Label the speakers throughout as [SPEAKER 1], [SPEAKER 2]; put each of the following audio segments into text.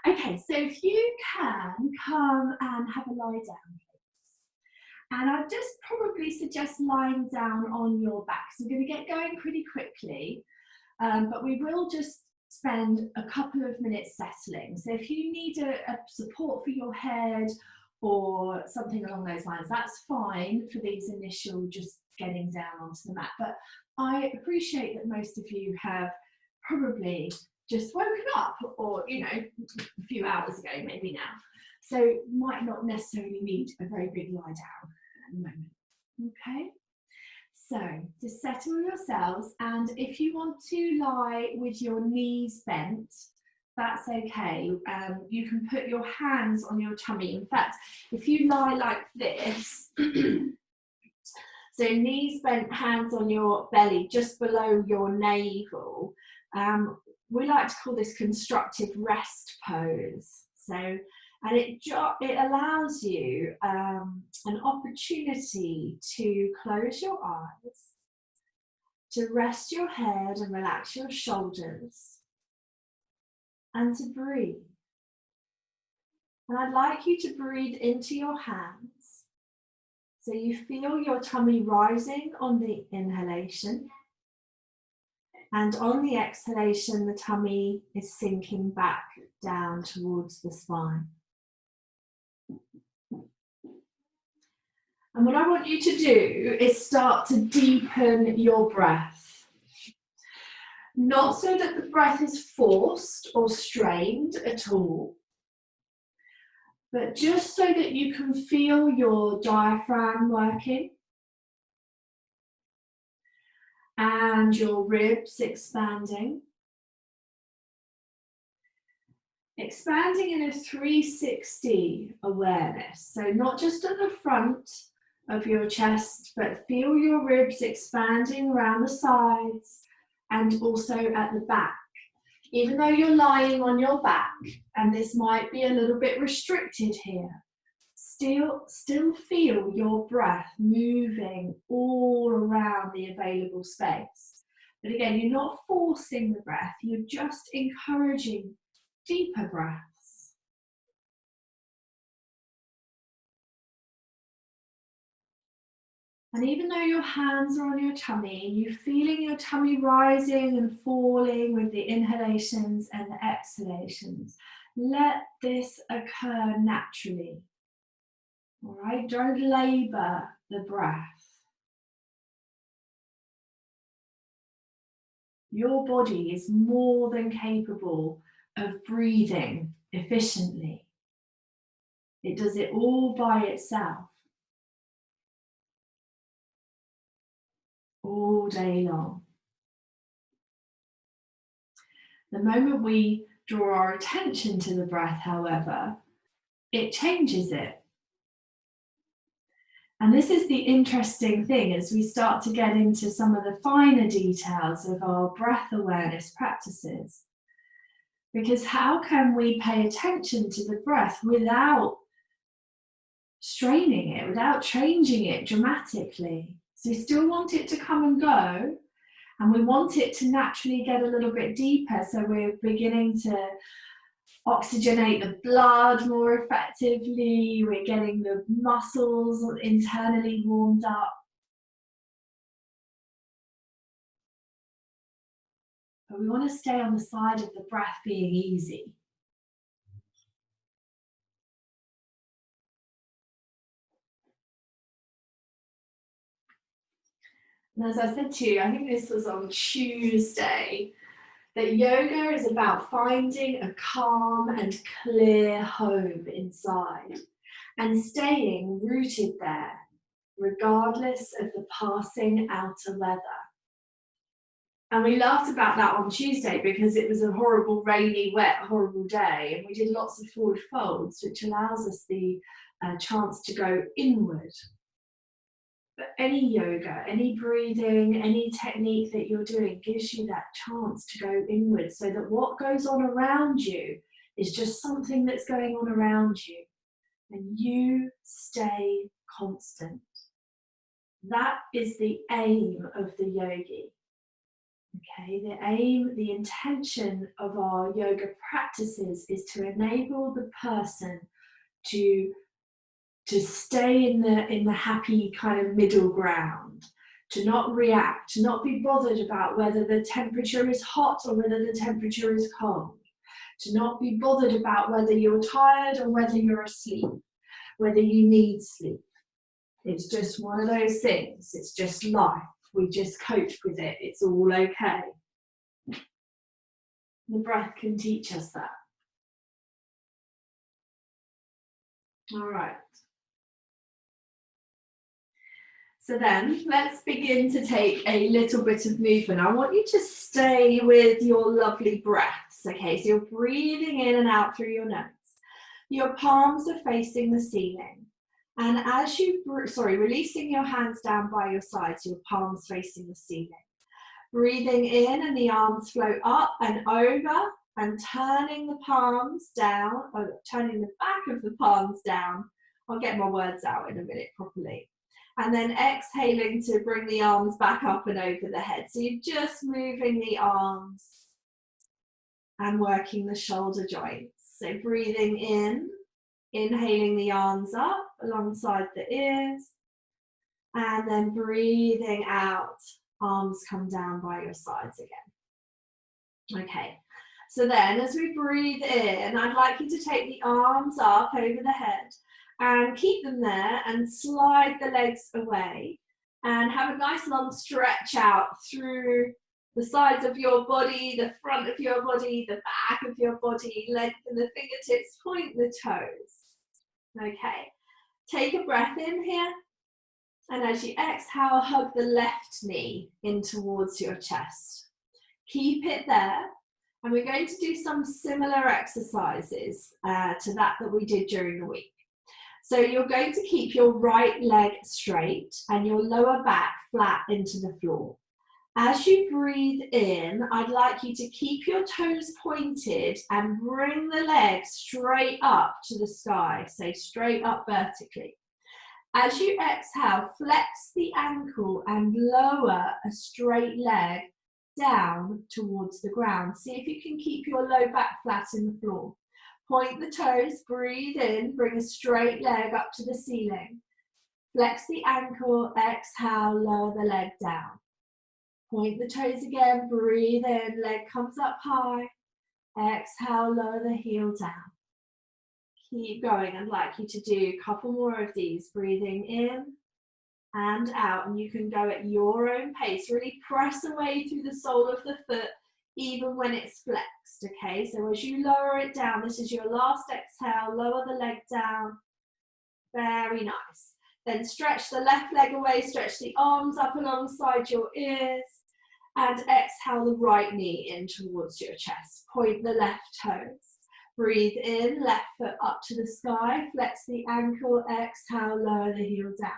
[SPEAKER 1] Okay, so if you can come and have a lie down, and I just probably suggest lying down on your back. So we're going to get going pretty quickly, but we will just spend a couple of minutes settling. So if you need a support for your head or something along those lines, that's fine for these initial just getting down onto the mat. But I appreciate that most of you have probably just woken up, or you know, a few hours ago maybe now, so might not necessarily need a very big lie down at the moment. Okay, so just settle yourselves, and if you want to lie with your knees bent, that's okay. You can put your hands on your tummy. In fact, if you lie like this, so knees bent, hands on your belly, just below your navel, we like to call this constructive rest pose. So, and it allows you an opportunity to close your eyes, to rest your head and relax your shoulders, and to breathe. And I'd like you to breathe into your hands. So you feel your tummy rising on the inhalation. And on the exhalation, the tummy is sinking back down towards the spine. And what I want you to do is start to deepen your breath. Not so that the breath is forced or strained at all, but just so that you can feel your diaphragm working and your ribs expanding. Expanding in a 360 awareness. So not just at the front of your chest, but feel your ribs expanding around the sides and also at the back. Even though you're lying on your back, and this might be a little bit restricted here, still feel your breath moving all around the available space. But again, you're not forcing the breath, you're just encouraging deeper breaths. And even though your hands are on your tummy, you're feeling your tummy rising and falling with the inhalations and the exhalations. Let this occur naturally. All right, don't labor the breath. Your body is more than capable of breathing efficiently. It does it all by itself, all day long. The moment we draw our attention to the breath, however, it changes it. And this is the interesting thing as we start to get into some of the finer details of our breath awareness practices. Because how can we pay attention to the breath without straining it, without changing it dramatically? So we still want it to come and go, and we want it to naturally get a little bit deeper, so we're beginning to oxygenate the blood more effectively, we're getting the muscles internally warmed up. But we want to stay on the side of the breath being easy. And as I said to you, I think this was on Tuesday, that yoga is about finding a calm and clear home inside and staying rooted there, regardless of the passing outer weather. And we laughed about that on Tuesday because it was a horrible, rainy, wet, horrible day, and we did lots of forward folds, which allows us the chance to go inward. But any yoga, any breathing, any technique that you're doing gives you that chance to go inward, so that what goes on around you is just something that's going on around you, and you stay constant. That is the aim of the yogi. Okay, the aim, the intention of our yoga practices is to enable the person to stay in the happy kind of middle ground, to not react, to not be bothered about whether the temperature is hot or whether the temperature is cold, to not be bothered about whether you're tired or whether you're asleep, whether you need sleep. It's just one of those things. It's just life. We just cope with it. It's all okay. The breath can teach us that. All right. So then let's begin to take a little bit of movement. I want you to stay with your lovely breaths. Okay, so you're breathing in and out through your nose. Your palms are facing the ceiling. And as you, releasing your hands down by your sides, your palms facing the ceiling. Breathing in and the arms float up and over and turning the palms down, or turning the back of the palms down. I'll get my words out in a minute properly. And then exhaling to bring the arms back up and over the head. So you're just moving the arms and working the shoulder joints. So breathing in, inhaling the arms up alongside the ears, and then breathing out, arms come down by your sides again. Okay, so then as we breathe in, I'd like you to take the arms up over the head and keep them there and slide the legs away and have a nice long stretch out through the sides of your body, the front of your body, the back of your body, lengthen the fingertips, point the toes. Okay, take a breath in here, and as you exhale, hug the left knee in towards your chest. Keep it there, and we're going to do some similar exercises to that we did during the week. So you're going to keep your right leg straight and your lower back flat into the floor. As you breathe in, I'd like you to keep your toes pointed and bring the leg straight up to the sky, so straight up vertically. As you exhale, flex the ankle and lower a straight leg down towards the ground. See if you can keep your low back flat in the floor. Point the toes, breathe in, bring a straight leg up to the ceiling. Flex the ankle, exhale, lower the leg down. Point the toes again, breathe in, leg comes up high. Exhale, lower the heel down. Keep going. I'd like you to do a couple more of these, breathing in and out. And you can go at your own pace. Really press away through the sole of the foot, even when it's flexed, okay? So as you lower it down, this is your last exhale, lower the leg down. Very nice. Then stretch the left leg away, stretch the arms up alongside your ears, and exhale the right knee in towards your chest. Point the left toes. Breathe in, left foot up to the sky, flex the ankle, exhale, lower the heel down.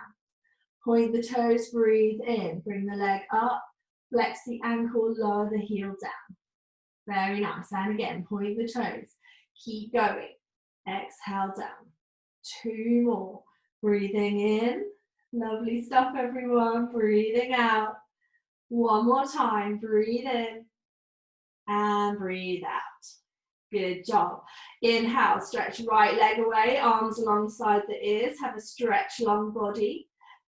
[SPEAKER 1] Point the toes, breathe in, bring the leg up, flex the ankle, lower the heel down. Very nice. And again, point the toes. Keep going. Exhale down. Two more. Breathing in. Lovely stuff, everyone. Breathing out. One more time. Breathe in and breathe out. Good job. Inhale, stretch right leg away, arms alongside the ears. Have a stretch, long body.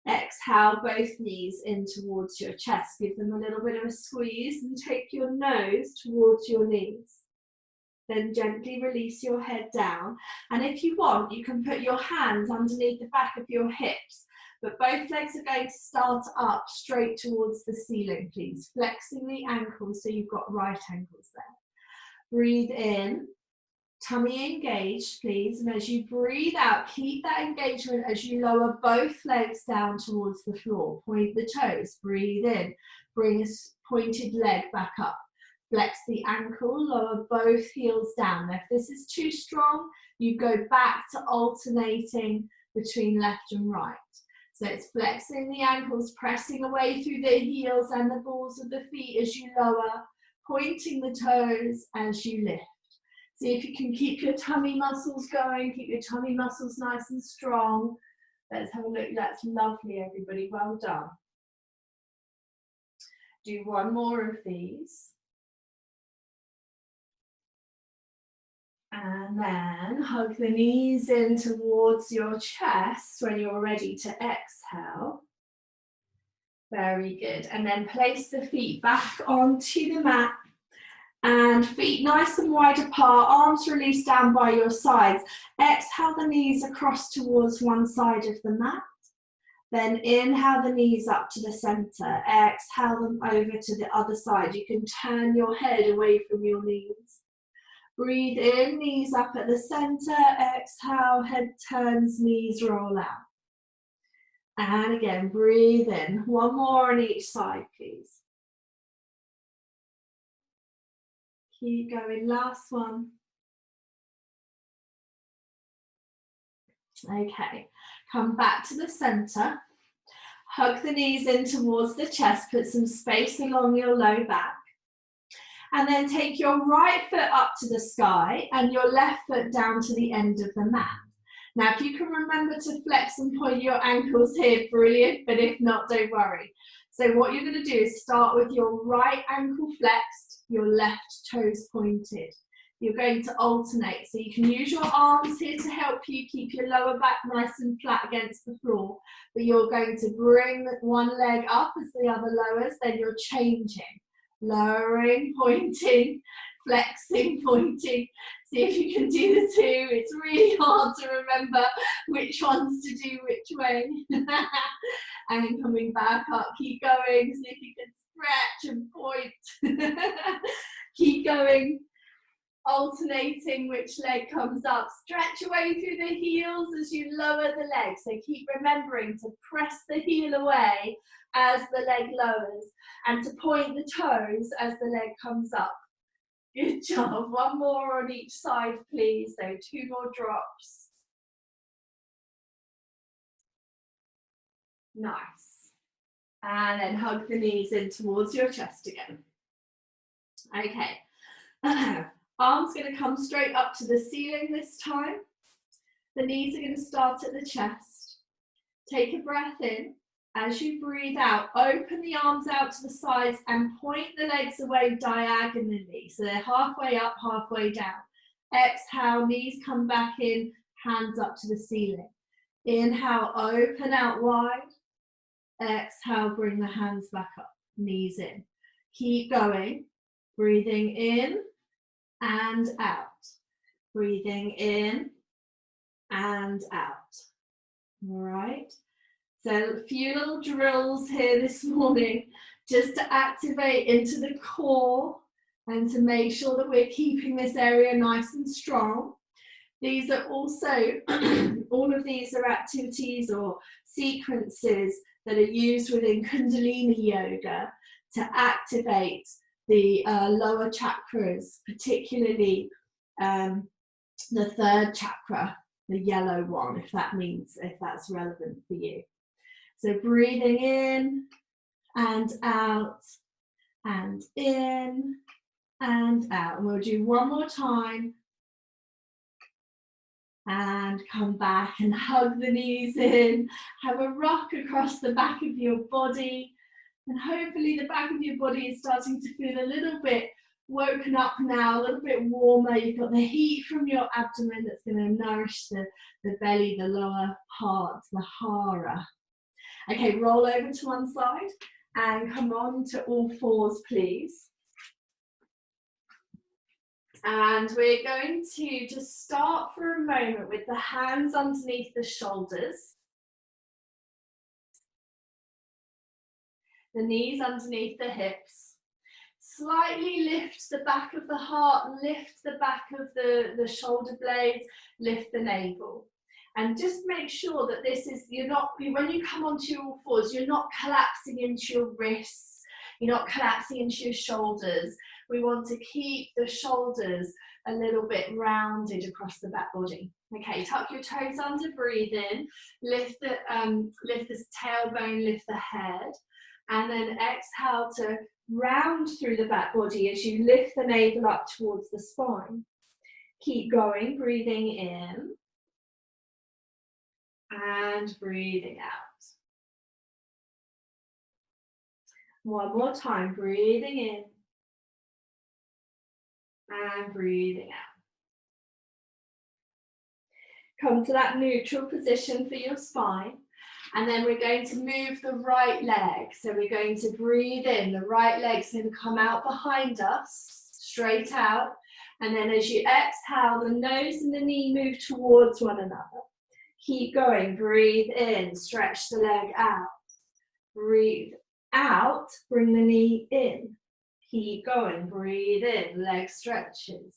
[SPEAKER 1] Exhale, both knees in towards your chest. Give them a little bit of a squeeze and take your nose towards your knees. Then gently release your head down. And if you want, you can put your hands underneath the back of your hips. But both legs are going to start up straight towards the ceiling, please. Flexing the ankles so you've got right ankles there. Breathe in. Tummy engaged, please, and as you breathe out, keep that engagement as you lower both legs down towards the floor. Point the toes, breathe in, bring a pointed leg back up. Flex the ankle, lower both heels down. Now, if this is too strong, you go back to alternating between left and right. So it's flexing the ankles, pressing away through the heels and the balls of the feet as you lower, pointing the toes as you lift. See if you can keep your tummy muscles going, keep your tummy muscles nice and strong. Let's have a look. That's lovely, everybody. Well done. Do one more of these. And then hug the knees in towards your chest when you're ready to exhale. Very good. And then place the feet back onto the mat. And feet nice and wide apart, arms released down by your sides. Exhale the knees across towards one side of the mat. Then inhale the knees up to the center. Exhale them over to the other side. You can turn your head away from your knees. Breathe in, knees up at the center. Exhale, head turns, knees roll out. And again, breathe in. One more on each side, please. Keep going, last one. Okay, come back to the center. Hug the knees in towards the chest, put some space along your low back. And then take your right foot up to the sky and your left foot down to the end of the mat. Now, if you can remember to flex and point your ankles here, brilliant, but if not, don't worry. So what you're going to do is start with your right ankle flexed, your left toes pointed. You're going to alternate, so you can use your arms here to help you keep your lower back nice and flat against the floor, but you're going to bring one leg up as the other lowers, then you're changing, lowering, pointing, flexing, pointing. See if you can do the two. It's really hard to remember which ones to do which way. And then coming back up, keep going, see if you can stretch and point. Keep going, alternating which leg comes up. Stretch away through the heels as you lower the leg. So keep remembering to press the heel away as the leg lowers and to point the toes as the leg comes up. Good job. One more on each side, please. So 2 more drops. Nice. And then hug the knees in towards your chest again. Okay. Arms going to come straight up to the ceiling this time. The knees are going to start at the chest. Take a breath in. As you breathe out, open the arms out to the sides and point the legs away diagonally. So they're halfway up, halfway down. Exhale, knees come back in, hands up to the ceiling. Inhale, open out wide. Exhale, bring the hands back up, knees in. Keep going. Breathing in and out. Breathing in and out. All right. So a few little drills here this morning just to activate into the core and to make sure that we're keeping this area nice and strong. These are also, all of these are activities or sequences that are used within Kundalini Yoga to activate the lower chakras, particularly the third chakra, the yellow one, if that's relevant for you. So breathing in and out and in and out. And we'll do one more time. And come back and hug the knees in. Have a rock across the back of your body. And hopefully the back of your body is starting to feel a little bit woken up now, a little bit warmer. You've got the heat from your abdomen that's going to nourish the belly, the lower part, the hara. Okay, roll over to one side and come on to all fours, please. And we're going to just start for a moment with the hands underneath the shoulders. The knees underneath the hips. Slightly lift the back of the heart, lift the back of the shoulder blades, lift the navel. And just make sure that this is, when you come onto your all fours, you're not collapsing into your wrists, you're not collapsing into your shoulders. We want to keep the shoulders a little bit rounded across the back body. Okay, tuck your toes under, breathe in, lift the tailbone, lift the head, and then exhale to round through the back body as you lift the navel up towards the spine. Keep going, breathing in and breathing out. One more time, breathing in and breathing out. Come to that neutral position for your spine. And then we're going to move the right leg. So we're going to breathe in. The right leg's going to come out behind us, straight out. And then as you exhale, the nose and the knee move towards one another. Keep going. Breathe in. Stretch the leg out. Breathe out. Bring the knee in. Keep going. Breathe in. Leg stretches.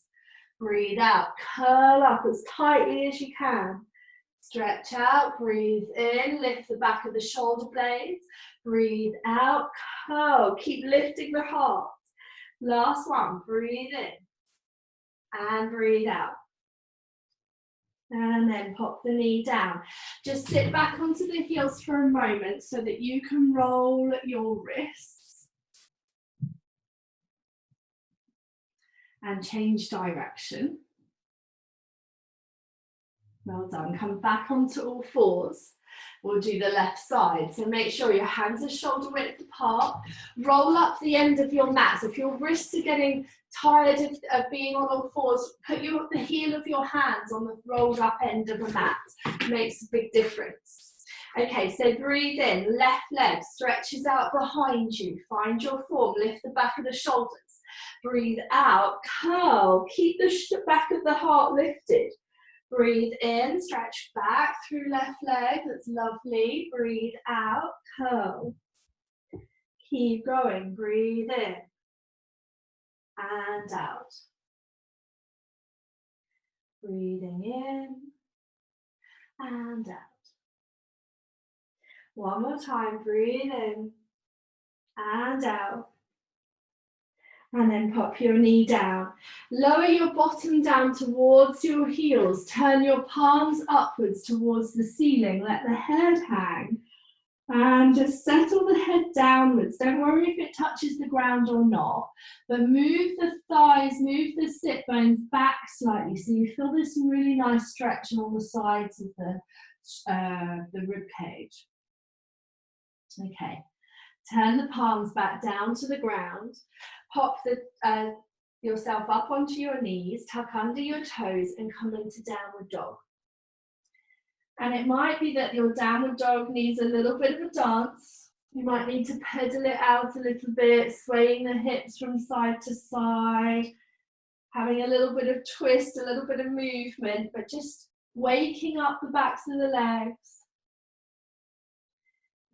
[SPEAKER 1] Breathe out. Curl up as tightly as you can. Stretch out, breathe in, lift the back of the shoulder blades, breathe out, curl, keep lifting the heart. Last one, breathe in and breathe out. And then pop the knee down. Just sit back onto the heels for a moment so that you can roll your wrists and change direction. Well done. Come back onto all fours. We'll do the left side. So make sure your hands are shoulder width apart. Roll up the end of your mat. So if your wrists are getting tired of being on all fours, put the heel of your hands on the rolled up end of the mat. It makes a big difference. Okay, so breathe in. Left leg stretches out behind you. Find your form. Lift the back of the shoulders. Breathe out. Curl. Keep the back of the heart lifted. Breathe in, stretch back through left leg, that's lovely. Breathe out, curl. Keep going, breathe in and out. Breathing in and out. One more time, breathe in and out. And then pop your knee down. Lower your bottom down towards your heels. Turn your palms upwards towards the ceiling. Let the head hang. And just settle the head downwards. Don't worry if it touches the ground or not. But move the thighs, move the sit bones back slightly. So you feel this really nice stretch along the sides of the rib cage. Okay. Turn the palms back down to the ground. Pop yourself up onto your knees, tuck under your toes and come into downward dog. And it might be that your downward dog needs a little bit of a dance. You might need to pedal it out a little bit, swaying the hips from side to side, having a little bit of twist, a little bit of movement, but just waking up the backs of the legs.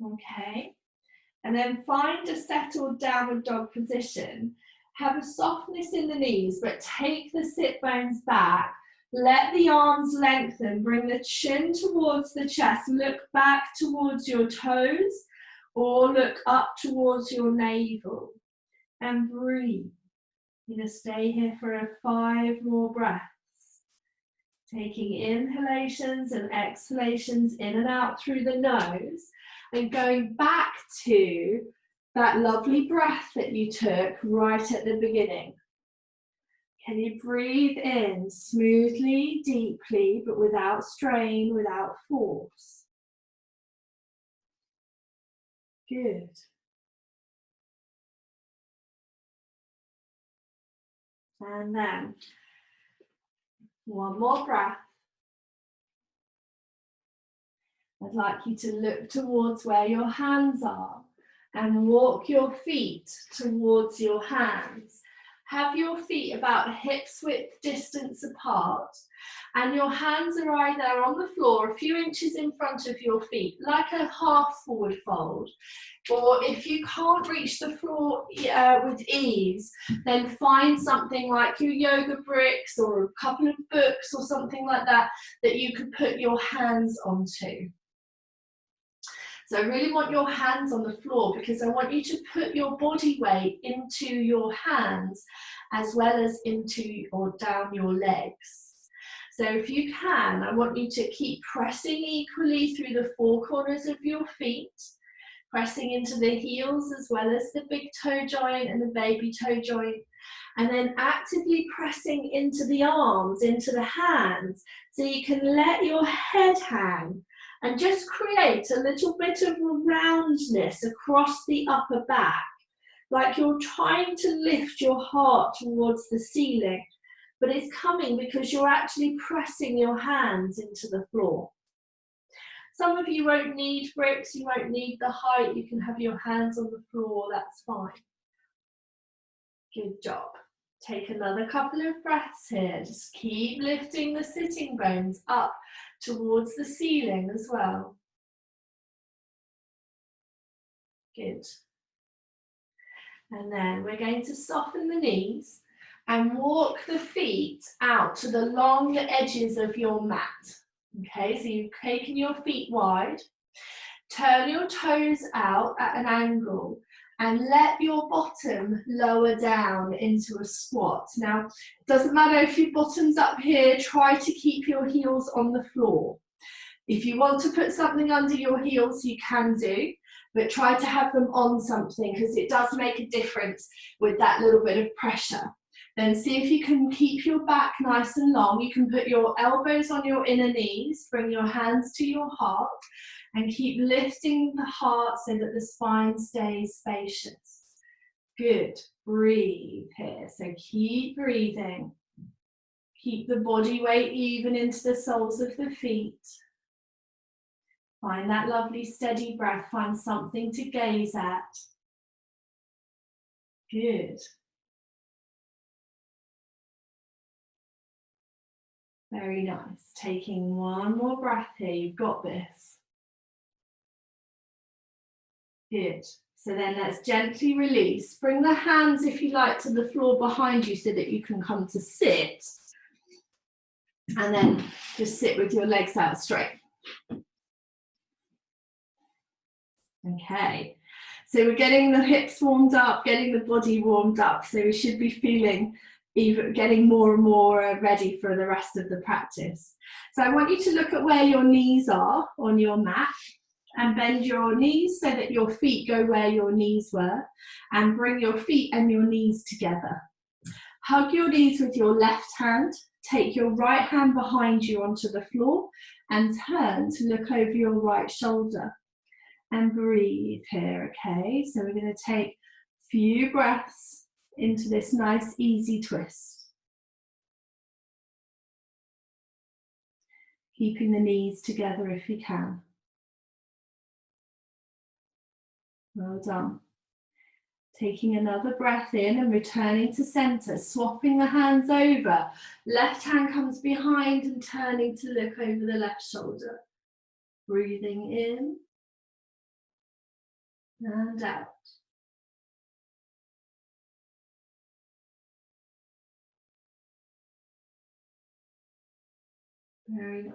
[SPEAKER 1] Okay. And then find a settled downward dog position. Have a softness in the knees, but take the sit bones back. Let the arms lengthen. Bring the chin towards the chest. Look back towards your toes or look up towards your navel. And breathe. You're going to stay here for 5 more breaths. Taking inhalations and exhalations in and out through the nose. And going back to that lovely breath that you took right at the beginning. Can you breathe in smoothly, deeply, but without strain, without force? Good. And then one more breath. I'd like you to look towards where your hands are and walk your feet towards your hands. Have your feet about hips width distance apart and your hands are either on the floor a few inches in front of your feet, like a half forward fold. Or if you can't reach the floor with ease, then find something like your yoga bricks or a couple of books or something like that that you could put your hands onto. So I really want your hands on the floor because I want you to put your body weight into your hands as well as into or down your legs. So if you can, I want you to keep pressing equally through the 4 corners of your feet, pressing into the heels as well as the big toe joint and the baby toe joint, and then actively pressing into the arms, into the hands, so you can let your head hang. And just create a little bit of roundness across the upper back. like you're trying to lift your heart towards the ceiling, but it's coming because you're actually pressing your hands into the floor. Some of you won't need bricks, you won't need the height, you can have your hands on the floor, that's fine. Good job. Take another couple of breaths here. Just keep lifting the sitting bones up towards the ceiling as well. Good. And then we're going to soften the knees and walk the feet out to the long edges of your mat. Okay, so you've taken your feet wide, turn your toes out at an angle and let your bottom lower down into a squat. Now, it doesn't matter if your bottom's up here, try to keep your heels on the floor. If you want to put something under your heels, you can do, but try to have them on something because it does make a difference with that little bit of pressure. Then see if you can keep your back nice and long. You can put your elbows on your inner knees, bring your hands to your heart, and keep lifting the heart so that the spine stays spacious. Good. Breathe here. So keep breathing. Keep the body weight even into the soles of the feet. Find that lovely steady breath. Find something to gaze at. Good. Very nice. Taking one more breath here. You've got this. Good. So then let's gently release. Bring the hands, if you like, to the floor behind you so that you can come to sit. And then just sit with your legs out straight. Okay. So we're getting the hips warmed up, getting the body warmed up. So we should be feeling even getting more and more ready for the rest of the practice. So I want you to look at where your knees are on your mat and bend your knees so that your feet go where your knees were, and bring your feet and your knees together. Hug your knees with your left hand, take your right hand behind you onto the floor and turn to look over your right shoulder and breathe here, okay? So we're going to take a few breaths into this nice easy twist. Keeping the knees together if you can. Well done. Taking another breath in and returning to center, swapping the hands over. Left hand comes behind and turning to look over the left shoulder. Breathing in and out. Very nice.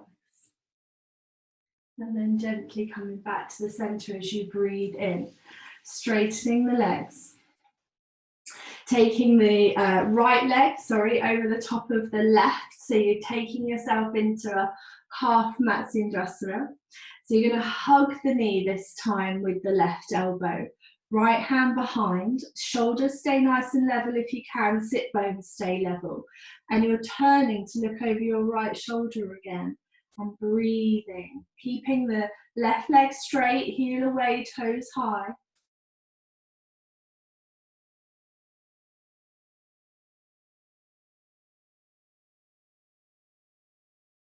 [SPEAKER 1] And then gently coming back to the center as you breathe in, straightening the legs. Taking the right leg, over the top of the left. So you're taking yourself into a half Matsyasana. So you're going to hug the knee this time with the left elbow. Right hand behind, shoulders stay nice and level if you can, sit bones stay level. And you're turning to look over your right shoulder again and breathing, keeping the left leg straight, heel away, toes high.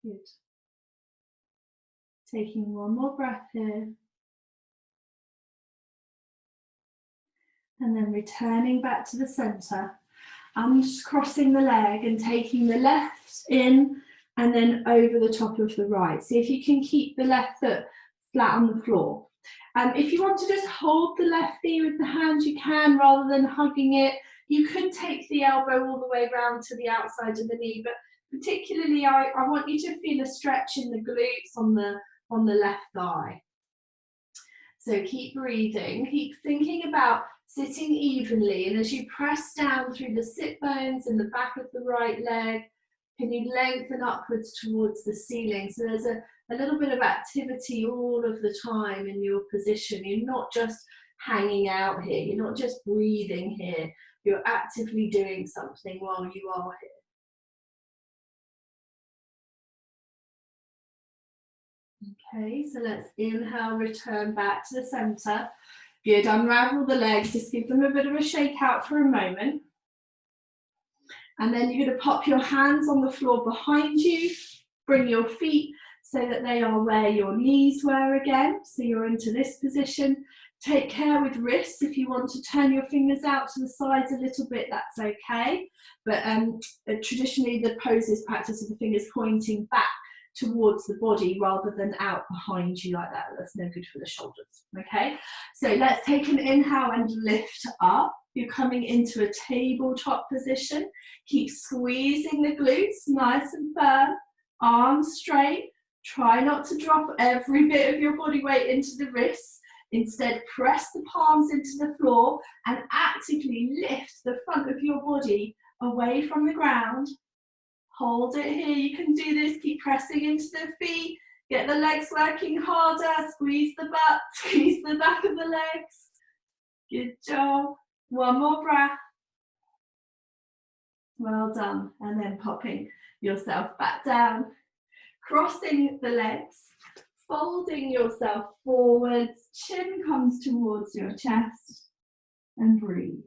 [SPEAKER 1] Good. Taking one more breath here. And then returning back to the center. I'm just crossing the leg and taking the left in and then over the top of the right. See if you can keep the left foot flat on the floor. If you want to just hold the left knee with the hands, you can, rather than hugging it. You could take the elbow all the way around to the outside of the knee, but particularly I want you to feel a stretch in the glutes on the left thigh. So keep breathing, keep thinking about sitting evenly, and as you press down through the sit bones and the back of the right leg, can you lengthen upwards towards the ceiling? So there's a little bit of activity all of the time in your position. You're not just hanging out here, you're not just breathing here, you're actively doing something while you are here. Okay, so let's inhale, return back to the center. Good, unravel the legs, just give them a bit of a shake out for a moment. And then you're going to pop your hands on the floor behind you, bring your feet so that they are where your knees were again. So you're into this position. Take care with wrists. If you want to turn your fingers out to the sides a little bit, that's okay. But traditionally the pose is practice with the fingers pointing back towards the body rather than out behind you like that. That's no good for the shoulders, okay? So let's take an inhale and lift up. You're coming into a tabletop position. Keep squeezing the glutes nice and firm, arms straight. Try not to drop every bit of your body weight into the wrists. Instead, press the palms into the floor and actively lift the front of your body away from the ground. Hold it here, you can do this, keep pressing into the feet, get the legs working harder, squeeze the butt, squeeze the back of the legs. Good job. One more breath. Well done. And then popping yourself back down, crossing the legs, folding yourself forwards, chin comes towards your chest, and breathe.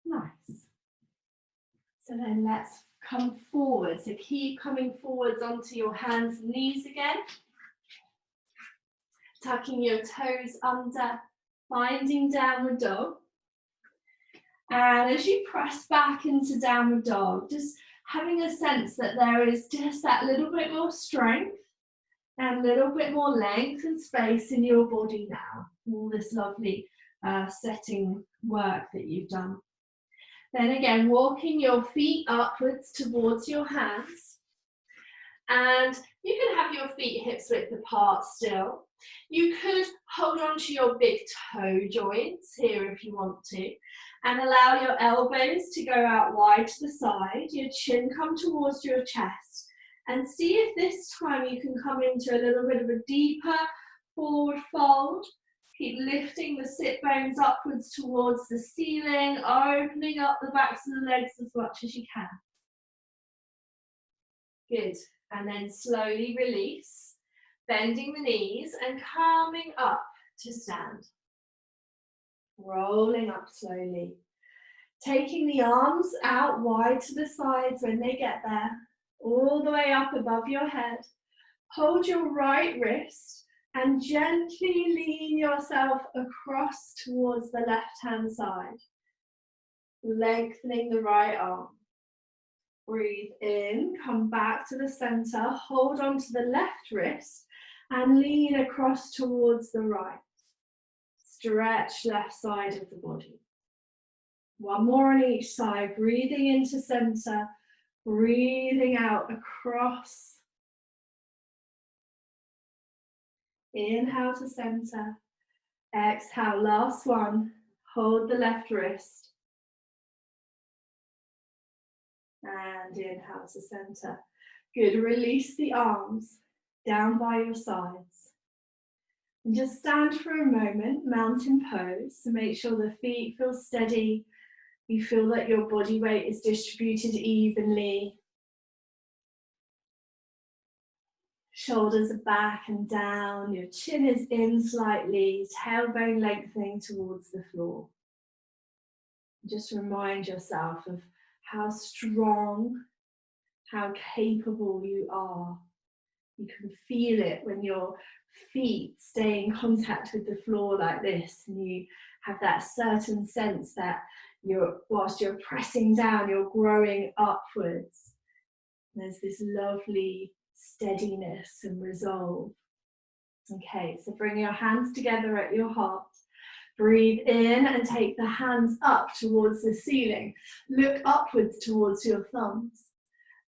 [SPEAKER 1] Nice. So then let's come forward. So keep coming forwards onto your hands and knees again. Tucking your toes under, finding downward dog. And as you press back into downward dog, just having a sense that there is just that little bit more strength and a little bit more length and space in your body now. All this lovely setting work that you've done. Then again, walking your feet upwards towards your hands. And you can have your feet hips width apart still. You could hold on to your big toe joints here if you want to, and allow your elbows to go out wide to the side, your chin come towards your chest, and see if this time you can come into a little bit of a deeper forward fold. Keep lifting the sit bones upwards towards the ceiling, opening up the backs of the legs as much as you can. Good. And then slowly release, bending the knees and coming up to stand. Rolling up slowly. Taking the arms out wide to the sides when they get there, all the way up above your head. Hold your right wrist and gently lean yourself across towards the left-hand side. Lengthening the right arm. Breathe in, come back to the center, hold on to the left wrist and lean across towards the right. Stretch left side of the body. One more on each side, breathing into center, breathing out across. Inhale to center, exhale, last one, hold the left wrist. And inhale to center. Good, release the arms down by your sides. And just stand for a moment, mountain pose, to make sure the feet feel steady. You feel that your body weight is distributed evenly. Shoulders are back and down, your chin is in slightly, tailbone lengthening towards the floor. Just remind yourself of how strong, how capable you are. You can feel it when your feet stay in contact with the floor like this, and you have that certain sense that whilst you're pressing down, you're growing upwards. There's this lovely steadiness and resolve. Okay, so bring your hands together at your heart. Breathe in and take the hands up towards the ceiling. Look upwards towards your thumbs.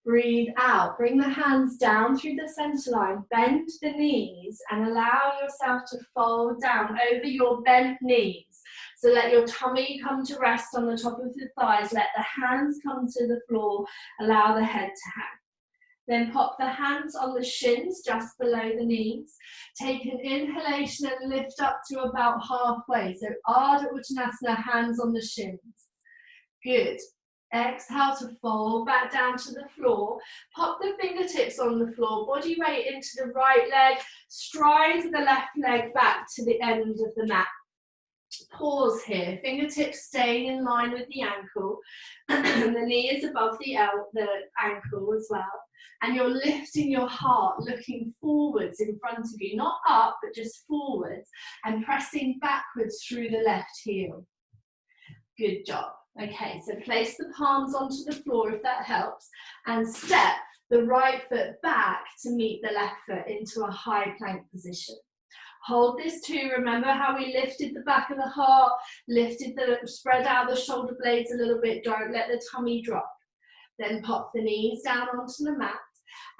[SPEAKER 1] Breathe out. Bring the hands down through the center line. Bend the knees and allow yourself to fold down over your bent knees. So let your tummy come to rest on the top of the thighs. Let the hands come to the floor. Allow the head to hang. Then pop the hands on the shins just below the knees. Take an inhalation and lift up to about halfway. So Ardha Uttanasana, hands on the shins. Good. Exhale to fold back down to the floor. Pop the fingertips on the floor, body weight into the right leg, stride the left leg back to the end of the mat. Pause here, fingertips staying in line with the ankle, and the knee is above the ankle as well. And you're lifting your heart, looking forwards in front of you, not up, but just forwards, and pressing backwards through the left heel. Good job. Okay, so place the palms onto the floor if that helps, and step the right foot back to meet the left foot into a high plank position. Hold this too. Remember how we lifted the back of the heart, spread out the shoulder blades a little bit. Don't let the tummy drop. Then pop the knees down onto the mat.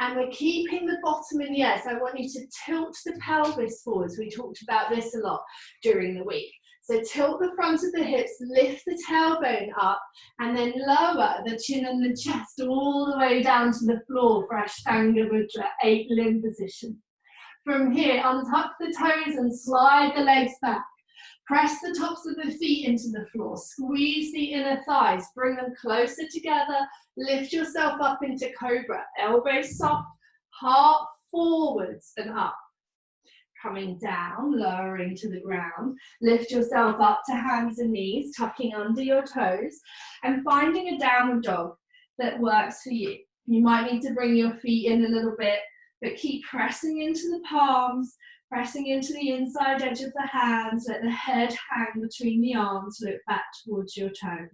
[SPEAKER 1] And we're keeping the bottom in the air. So I want you to tilt the pelvis forwards. We talked about this a lot during the week. So tilt the front of the hips, lift the tailbone up, and then lower the chin and the chest all the way down to the floor for Ashtanga Mudra, 8 limb position. From here, untuck the toes and slide the legs back. Press the tops of the feet into the floor. Squeeze the inner thighs. Bring them closer together. Lift yourself up into Cobra. Elbows soft, heart forwards and up. Coming down, lowering to the ground. Lift yourself up to hands and knees, tucking under your toes, and finding a downward dog that works for you. You might need to bring your feet in a little bit, but keep pressing into the palms, pressing into the inside edge of the hands. Let the head hang between the arms, look back towards your toes.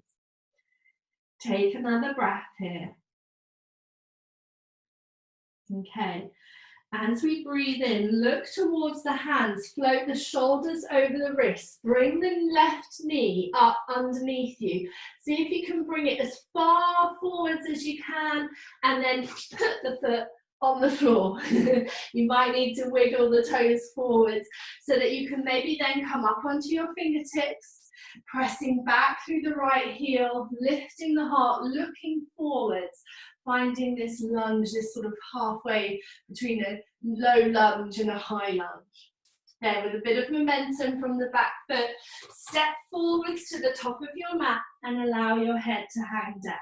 [SPEAKER 1] Take another breath here. Okay, as we breathe in, look towards the hands, float the shoulders over the wrists, bring the left knee up underneath you. See if you can bring it as far forwards as you can, and then put the foot on the floor. You might need to wiggle the toes forwards so that you can maybe then come up onto your fingertips, pressing back through the right heel, lifting the heart, looking forwards, finding this lunge, this sort of halfway between a low lunge and a high lunge. There, with a bit of momentum from the back foot, step forwards to the top of your mat and allow your head to hang down.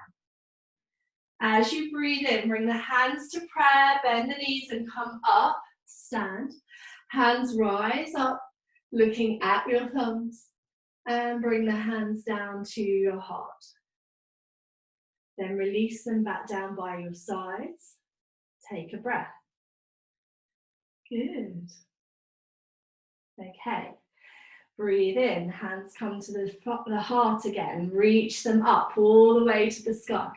[SPEAKER 1] As you breathe in, bring the hands to prayer, bend the knees and come up, stand. Hands rise up, looking at your thumbs, and bring the hands down to your heart. Then release them back down by your sides. Take a breath. Good. Okay. Breathe in, hands come to the heart again. Reach them up all the way to the sky.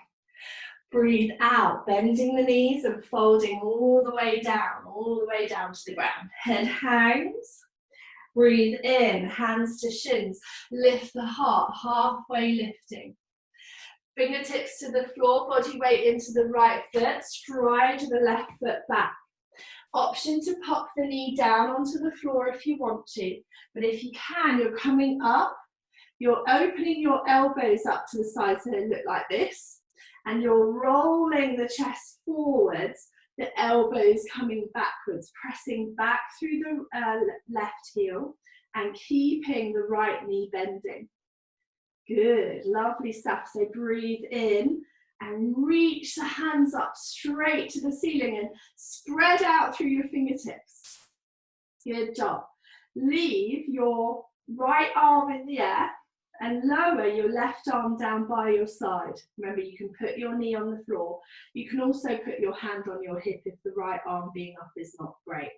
[SPEAKER 1] Breathe out, bending the knees and folding all the way down to the ground. Head hangs. Breathe in, hands to shins. Lift the heart, halfway lifting. Fingertips to the floor, body weight into the right foot. Stride the left foot back. Option to pop the knee down onto the floor if you want to. But if you can, you're coming up. You're opening your elbows up to the side so they look like this. And you're rolling the chest forwards, the elbows coming backwards, pressing back through the left heel and keeping the right knee bending. Good, lovely stuff. So breathe in and reach the hands up straight to the ceiling and spread out through your fingertips. Good job. Leave your right arm in the air and lower your left arm down by your side. Remember, you can put your knee on the floor. You can also put your hand on your hip if the right arm being up is not great.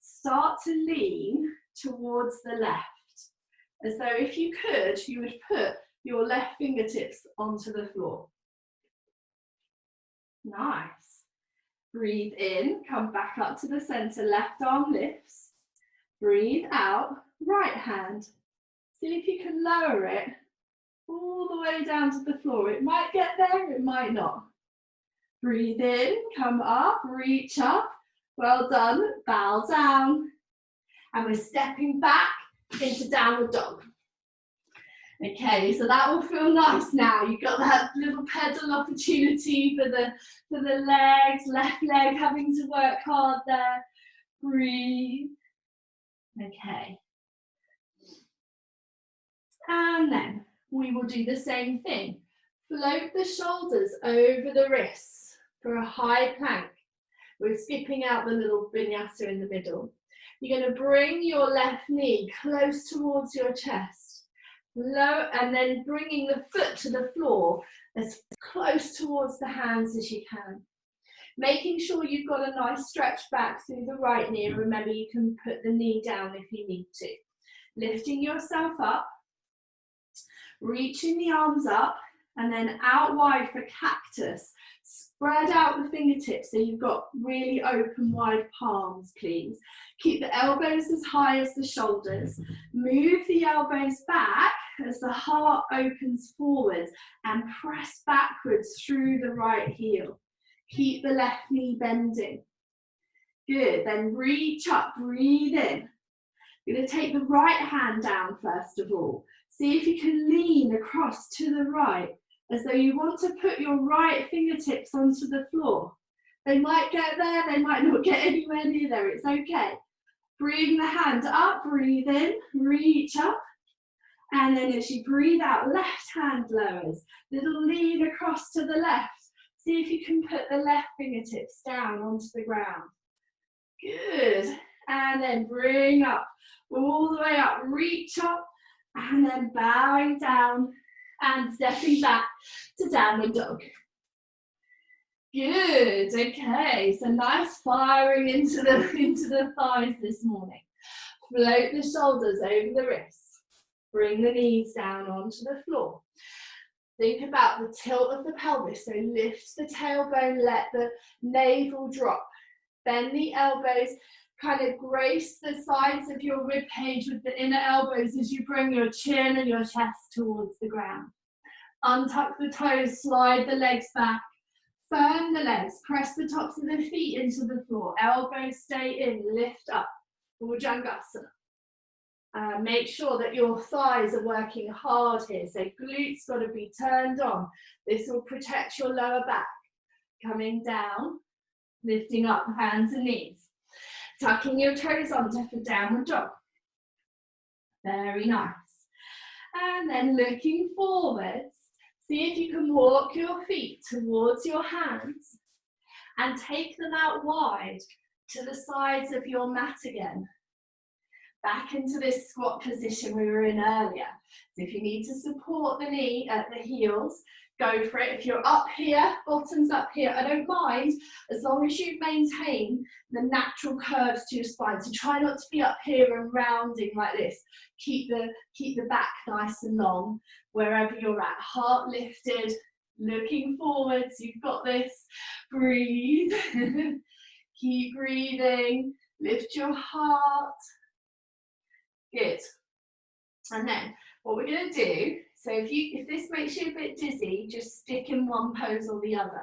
[SPEAKER 1] Start to lean towards the left, as though if you could, you would put your left fingertips onto the floor. Nice. Breathe in, come back up to the center, left arm lifts. Breathe out, right hand. See if you can lower it all the way down to the floor. It might get there, it might not. Breathe in, come up, reach up. Well done, bow down. And we're stepping back into downward dog. Okay, so that will feel nice now. You've got that little pedal opportunity for the legs, left leg having to work hard there. Breathe. Okay. And then we will do the same thing. Float the shoulders over the wrists for a high plank. We're skipping out the little vinyasa in the middle. You're going to bring your left knee close towards your chest. Low, and then bringing the foot to the floor as close towards the hands as you can. Making sure you've got a nice stretch back through the right knee. Remember, you can put the knee down if you need to. Lifting yourself up, reaching the arms up, and then out wide for cactus. Spread out the fingertips so you've got really open, wide palms, please. Keep the elbows as high as the shoulders. Move the elbows back as the heart opens forwards and press backwards through the right heel. Keep the left knee bending. Good, then reach up, breathe in. You're going to take the right hand down first of all. See if you can lean across to the right, as though you want to put your right fingertips onto the floor. They might get there, they might not get anywhere near there, it's okay. Bring the hand up, breathe in, reach up, and then as you breathe out, left hand lowers. Little lean across to the left. See if you can put the left fingertips down onto the ground. Good, and then bring up, all the way up, reach up, and then bowing down and stepping back to downward dog. Good, okay, so nice firing into the thighs this morning. Float the shoulders over the wrists. Bring the knees down onto the floor. Think about the tilt of the pelvis, so lift the tailbone, let the navel drop. Bend the elbows, kind of grace the sides of your rib cage with the inner elbows as you bring your chin and your chest towards the ground. Untuck the toes, slide the legs back, firm the legs, press the tops of the feet into the floor, elbows stay in, lift up, Bhujangasana. Make sure that your thighs are working hard here, so glutes got to be turned on. This will protect your lower back. Coming down, lifting up hands and knees. Tucking your toes under for downward dog. Very nice. And then looking forwards, see if you can walk your feet towards your hands and take them out wide to the sides of your mat again. Back into this squat position we were in earlier. So if you need to support the knee at the heels, go for it. If you're up here, bottoms up here, I don't mind, as long as you maintain the natural curves to your spine. So try not to be up here and rounding like this. Keep the back nice and long wherever you're at. Heart lifted, looking forwards. You've got this. Breathe. Keep breathing. Lift your heart. Good. And then what we're going to do, so if this makes you a bit dizzy, just stick in one pose or the other.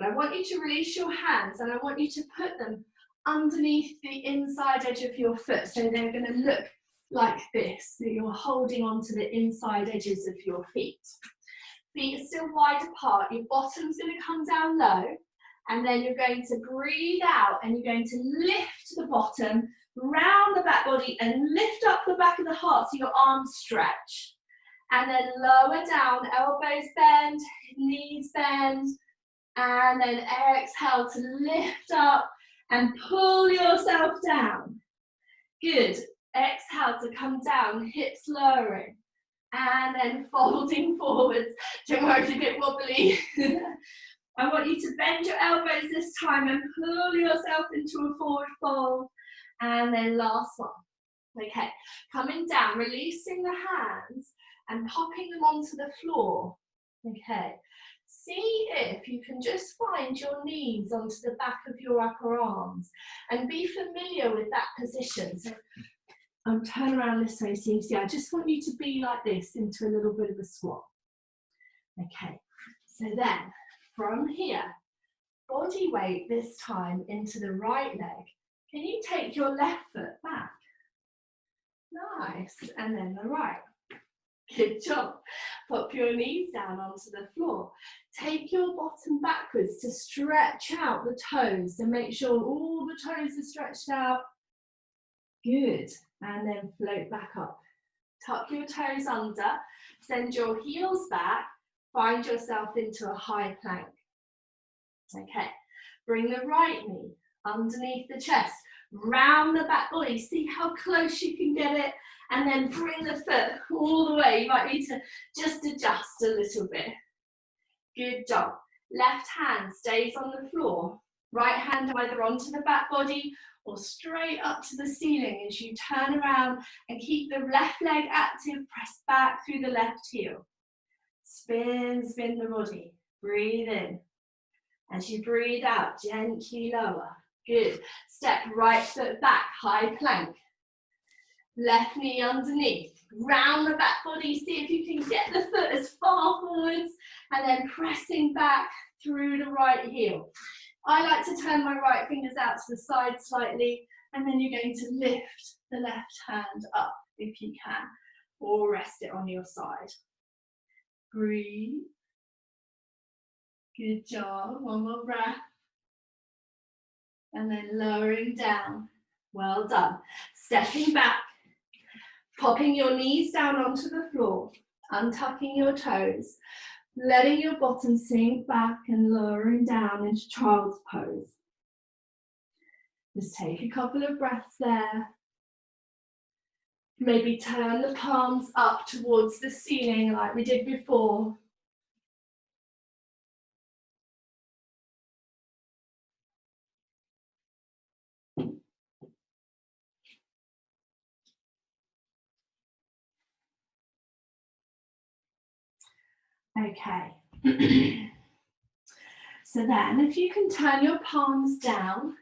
[SPEAKER 1] But I want you to release your hands and I want you to put them underneath the inside edge of your foot. So they're going to look like this. So you're holding onto the inside edges of your feet. Feet are still wide apart. Your bottom's going to come down low. And then you're going to breathe out and you're going to lift the bottom, round the back body and lift up the back of the heart so your arms stretch. And then lower down, elbows bend, knees bend, and then exhale to lift up and pull yourself down. Good. Exhale to come down, hips lowering, and then folding forwards. Don't worry if you're a bit wobbly. I want you to bend your elbows this time and pull yourself into a forward fold. And then last one. Okay, coming down, releasing the hands and popping them onto the floor. Okay, see if you can just find your knees onto the back of your upper arms and be familiar with that position. So turn around this way so you see. I just want you to be like this into a little bit of a squat. Okay, so then from here, body weight this time into the right leg. Can you take your left foot back? Nice, and then the right. Good job. Pop your knees down onto the floor. Take your bottom backwards to stretch out the toes. So make sure all the toes are stretched out. Good, and then float back up. Tuck your toes under, send your heels back, Find yourself into a high plank. Okay, bring the right knee underneath the chest, round the back body, see how close you can get it, and then bring the foot all the way. You might need to just adjust a little bit. Good job. Left hand stays on the floor, right hand either onto the back body or straight up to the ceiling as you turn around and keep the left leg active, press back through the left heel. Spin the body, breathe in. As you breathe out, gently lower. Good. Step right foot back, high plank. Left knee underneath. Round the back body, see if you can get the foot as far forwards and then pressing back through the right heel. I like to turn my right fingers out to the side slightly, and then you're going to lift the left hand up if you can, or rest it on your side. Breathe. Good job. One more breath. And then lowering down. Well done. Stepping back, popping your knees down onto the floor, untucking your toes, letting your bottom sink back and lowering down into child's pose. Just take a couple of breaths there. Maybe turn the palms up towards the ceiling like we did before. Okay. So then if you can turn your palms down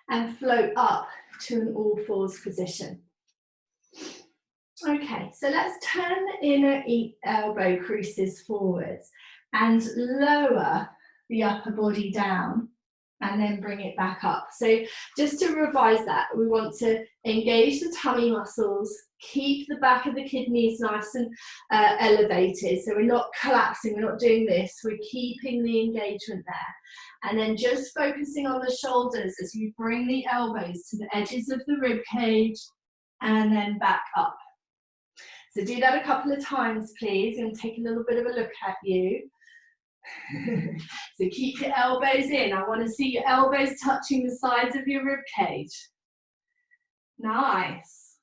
[SPEAKER 1] and float up to an all fours position. Okay, so let's turn the inner elbow creases forwards and lower the upper body down and then bring it back up. So just to revise that, we want to engage the tummy muscles, keep the back of the kidneys nice and elevated. So we're not collapsing, we're not doing this, we're keeping the engagement there. And then just focusing on the shoulders as you bring the elbows to the edges of the rib cage and then back up. So do that a couple of times, please, and take a little bit of a look at you. So keep your elbows in. I want to see your elbows touching the sides of your rib cage. Nice.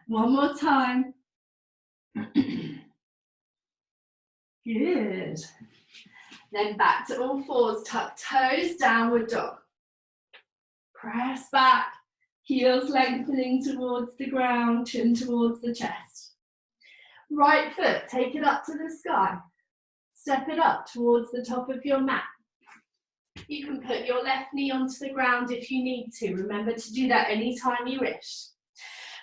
[SPEAKER 1] One more time. Good. Then back to all fours, tuck toes, downward dog. Press back, heels lengthening towards the ground, chin towards the chest. Right foot, take it up to the sky. Step it up towards the top of your mat. You can put your left knee onto the ground if you need to. Remember to do that anytime you wish.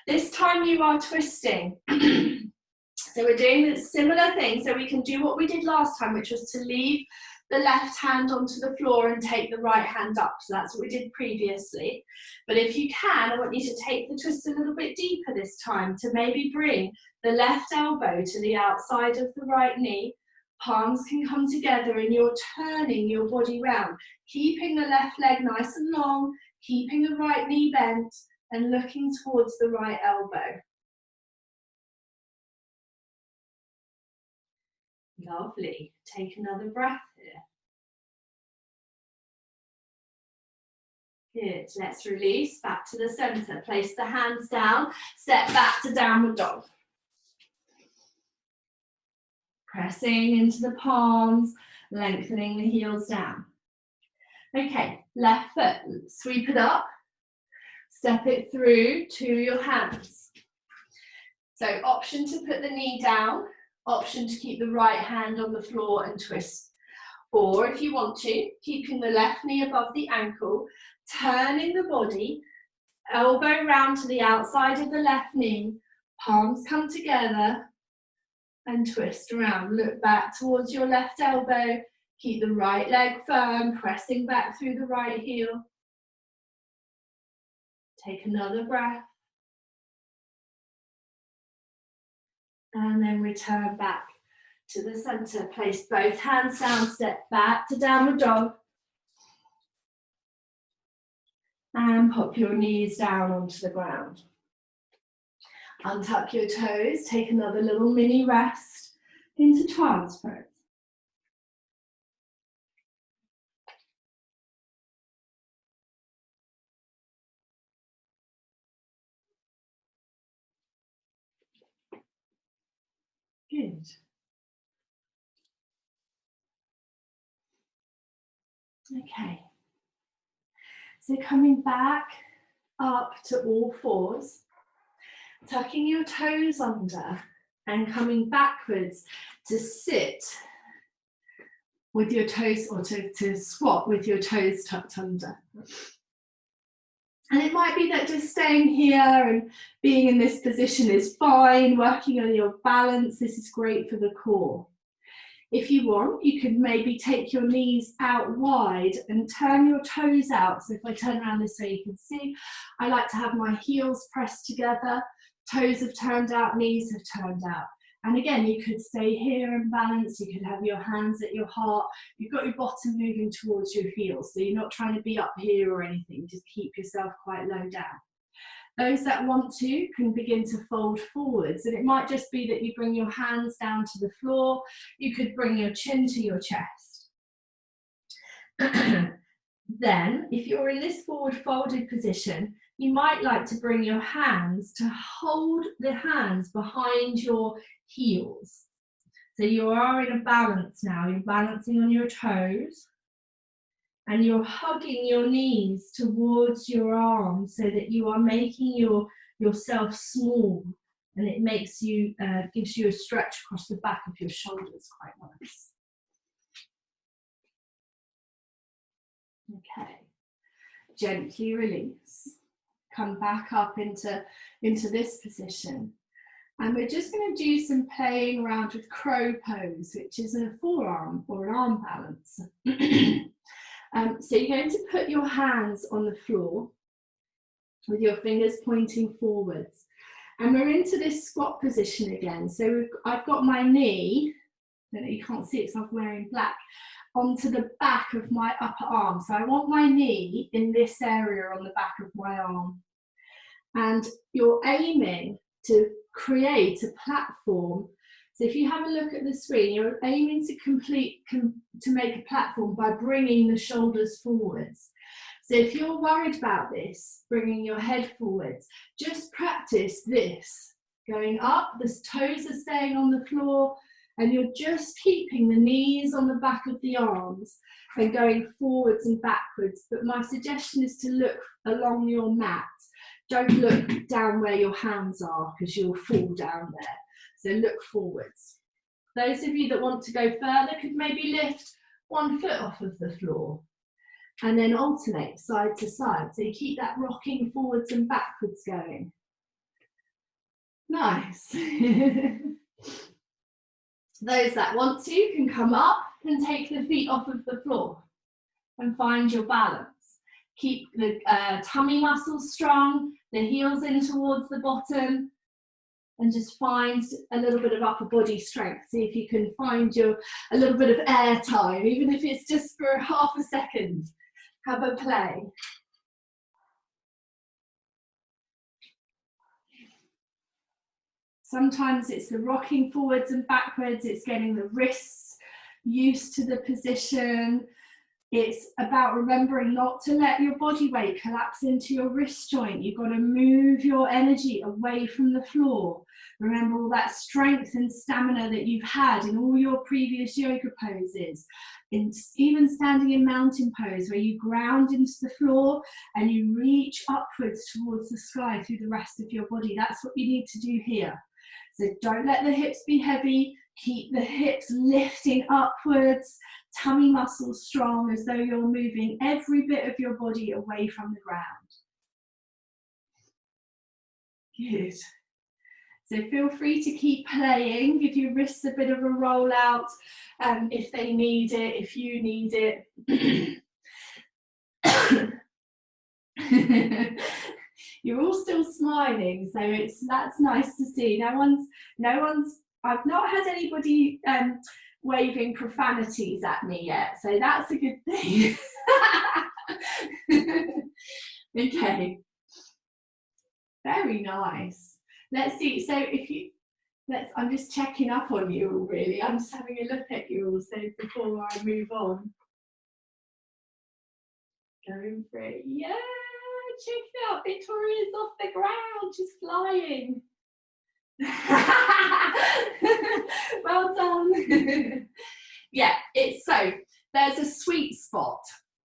[SPEAKER 1] This time you are twisting. So we're doing a similar thing, so we can do what we did last time, which was to leave the left hand onto the floor and take the right hand up. So that's what we did previously. But if you can, I want you to take the twist a little bit deeper this time to maybe bring the left elbow to the outside of the right knee. Palms can come together and you're turning your body round, keeping the left leg nice and long, keeping the right knee bent and looking towards the right elbow. Lovely. Take another breath here. Good. Let's release back to the center. Place the hands down. Step back to downward dog. Pressing into the palms, lengthening the heels down. Okay, left foot, sweep it up. Step it through to your hands. So option to put the knee down, option to keep the right hand on the floor and twist. Or if you want to, keeping the left knee above the ankle, turning the body, elbow round to the outside of the left knee, palms come together and twist around. Look back towards your left elbow, keep the right leg firm, pressing back through the right heel. Take another breath. And then return back to the center. Place both hands down, step back to downward dog. And pop your knees down onto the ground. Untuck your toes, take another little mini rest into child's pose. Good. Okay. So coming back up to all fours, tucking your toes under and coming backwards to sit with your toes, or to squat with your toes tucked under. And it might be that just staying here and being in this position is fine, working on your balance. This is great for the core. If you want, you could maybe take your knees out wide and turn your toes out. So if I turn around this way, you can see, I like to have my heels pressed together, toes have turned out, knees have turned out. And again, you could stay here and balance, you could have your hands at your heart, you've got your bottom moving towards your heels, so you're not trying to be up here or anything, just keep yourself quite low down. Those that want to can begin to fold forwards, and it might just be that you bring your hands down to the floor, you could bring your chin to your chest. Then, if you're in this forward folded position, you might like to bring your hands to hold the hands behind your heels. So you are in a balance now, you're balancing on your toes and you're hugging your knees towards your arms so that you are making yourself small, and it makes you, gives you a stretch across the back of your shoulders, quite nice. Okay, gently release. Come back up into this position. And we're just going to do some playing around with crow pose, which is a forearm or an arm balance. So you're going to put your hands on the floor with your fingers pointing forwards. And we're into this squat position again. So I've got my knee, I don't know, you can't see it because I'm wearing black, onto the back of my upper arm. So I want my knee in this area on the back of my arm. And you're aiming to create a platform. So if you have a look at the screen, you're aiming to make a platform by bringing the shoulders forwards. So if you're worried about this, bringing your head forwards, just practice this. Going up, the toes are staying on the floor, and you're just keeping the knees on the back of the arms and going forwards and backwards. But my suggestion is to look along your mat. Don't look down where your hands are because you'll fall down there. So look forwards. Those of you that want to go further could maybe lift one foot off of the floor and then alternate side to side. So you keep that rocking forwards and backwards going. Nice. Those that want to can come up and take the feet off of the floor and find your balance. Keep the tummy muscles strong, the heels in towards the bottom, and just find a little bit of upper body strength. See if you can find a little bit of air time, even if it's just for half a second. Have a play. Sometimes it's the rocking forwards and backwards, it's getting the wrists used to the position. It's about remembering not to let your body weight collapse into your wrist joint. You've got to move your energy away from the floor. Remember all that strength and stamina that you've had in all your previous yoga poses. Even standing in mountain pose, where you ground into the floor and you reach upwards towards the sky through the rest of your body. That's what you need to do here. So don't let the hips be heavy. Keep the hips lifting upwards, tummy muscles strong, as though you're moving every bit of your body away from the ground. Good. So feel free to keep playing. Give your wrists a bit of a roll out if they need it, if you need it. You're all still smiling, so that's nice to see. No one's. I've not had anybody waving profanities at me yet, so that's a good thing. Okay, very nice. Let's see. So I'm just checking up on you all, really. I'm just having a look at you all, so before I move on. Going for it. Yeah, check it out. Victoria's off the ground. She's flying. Well done. Yeah, it's so there's a sweet spot.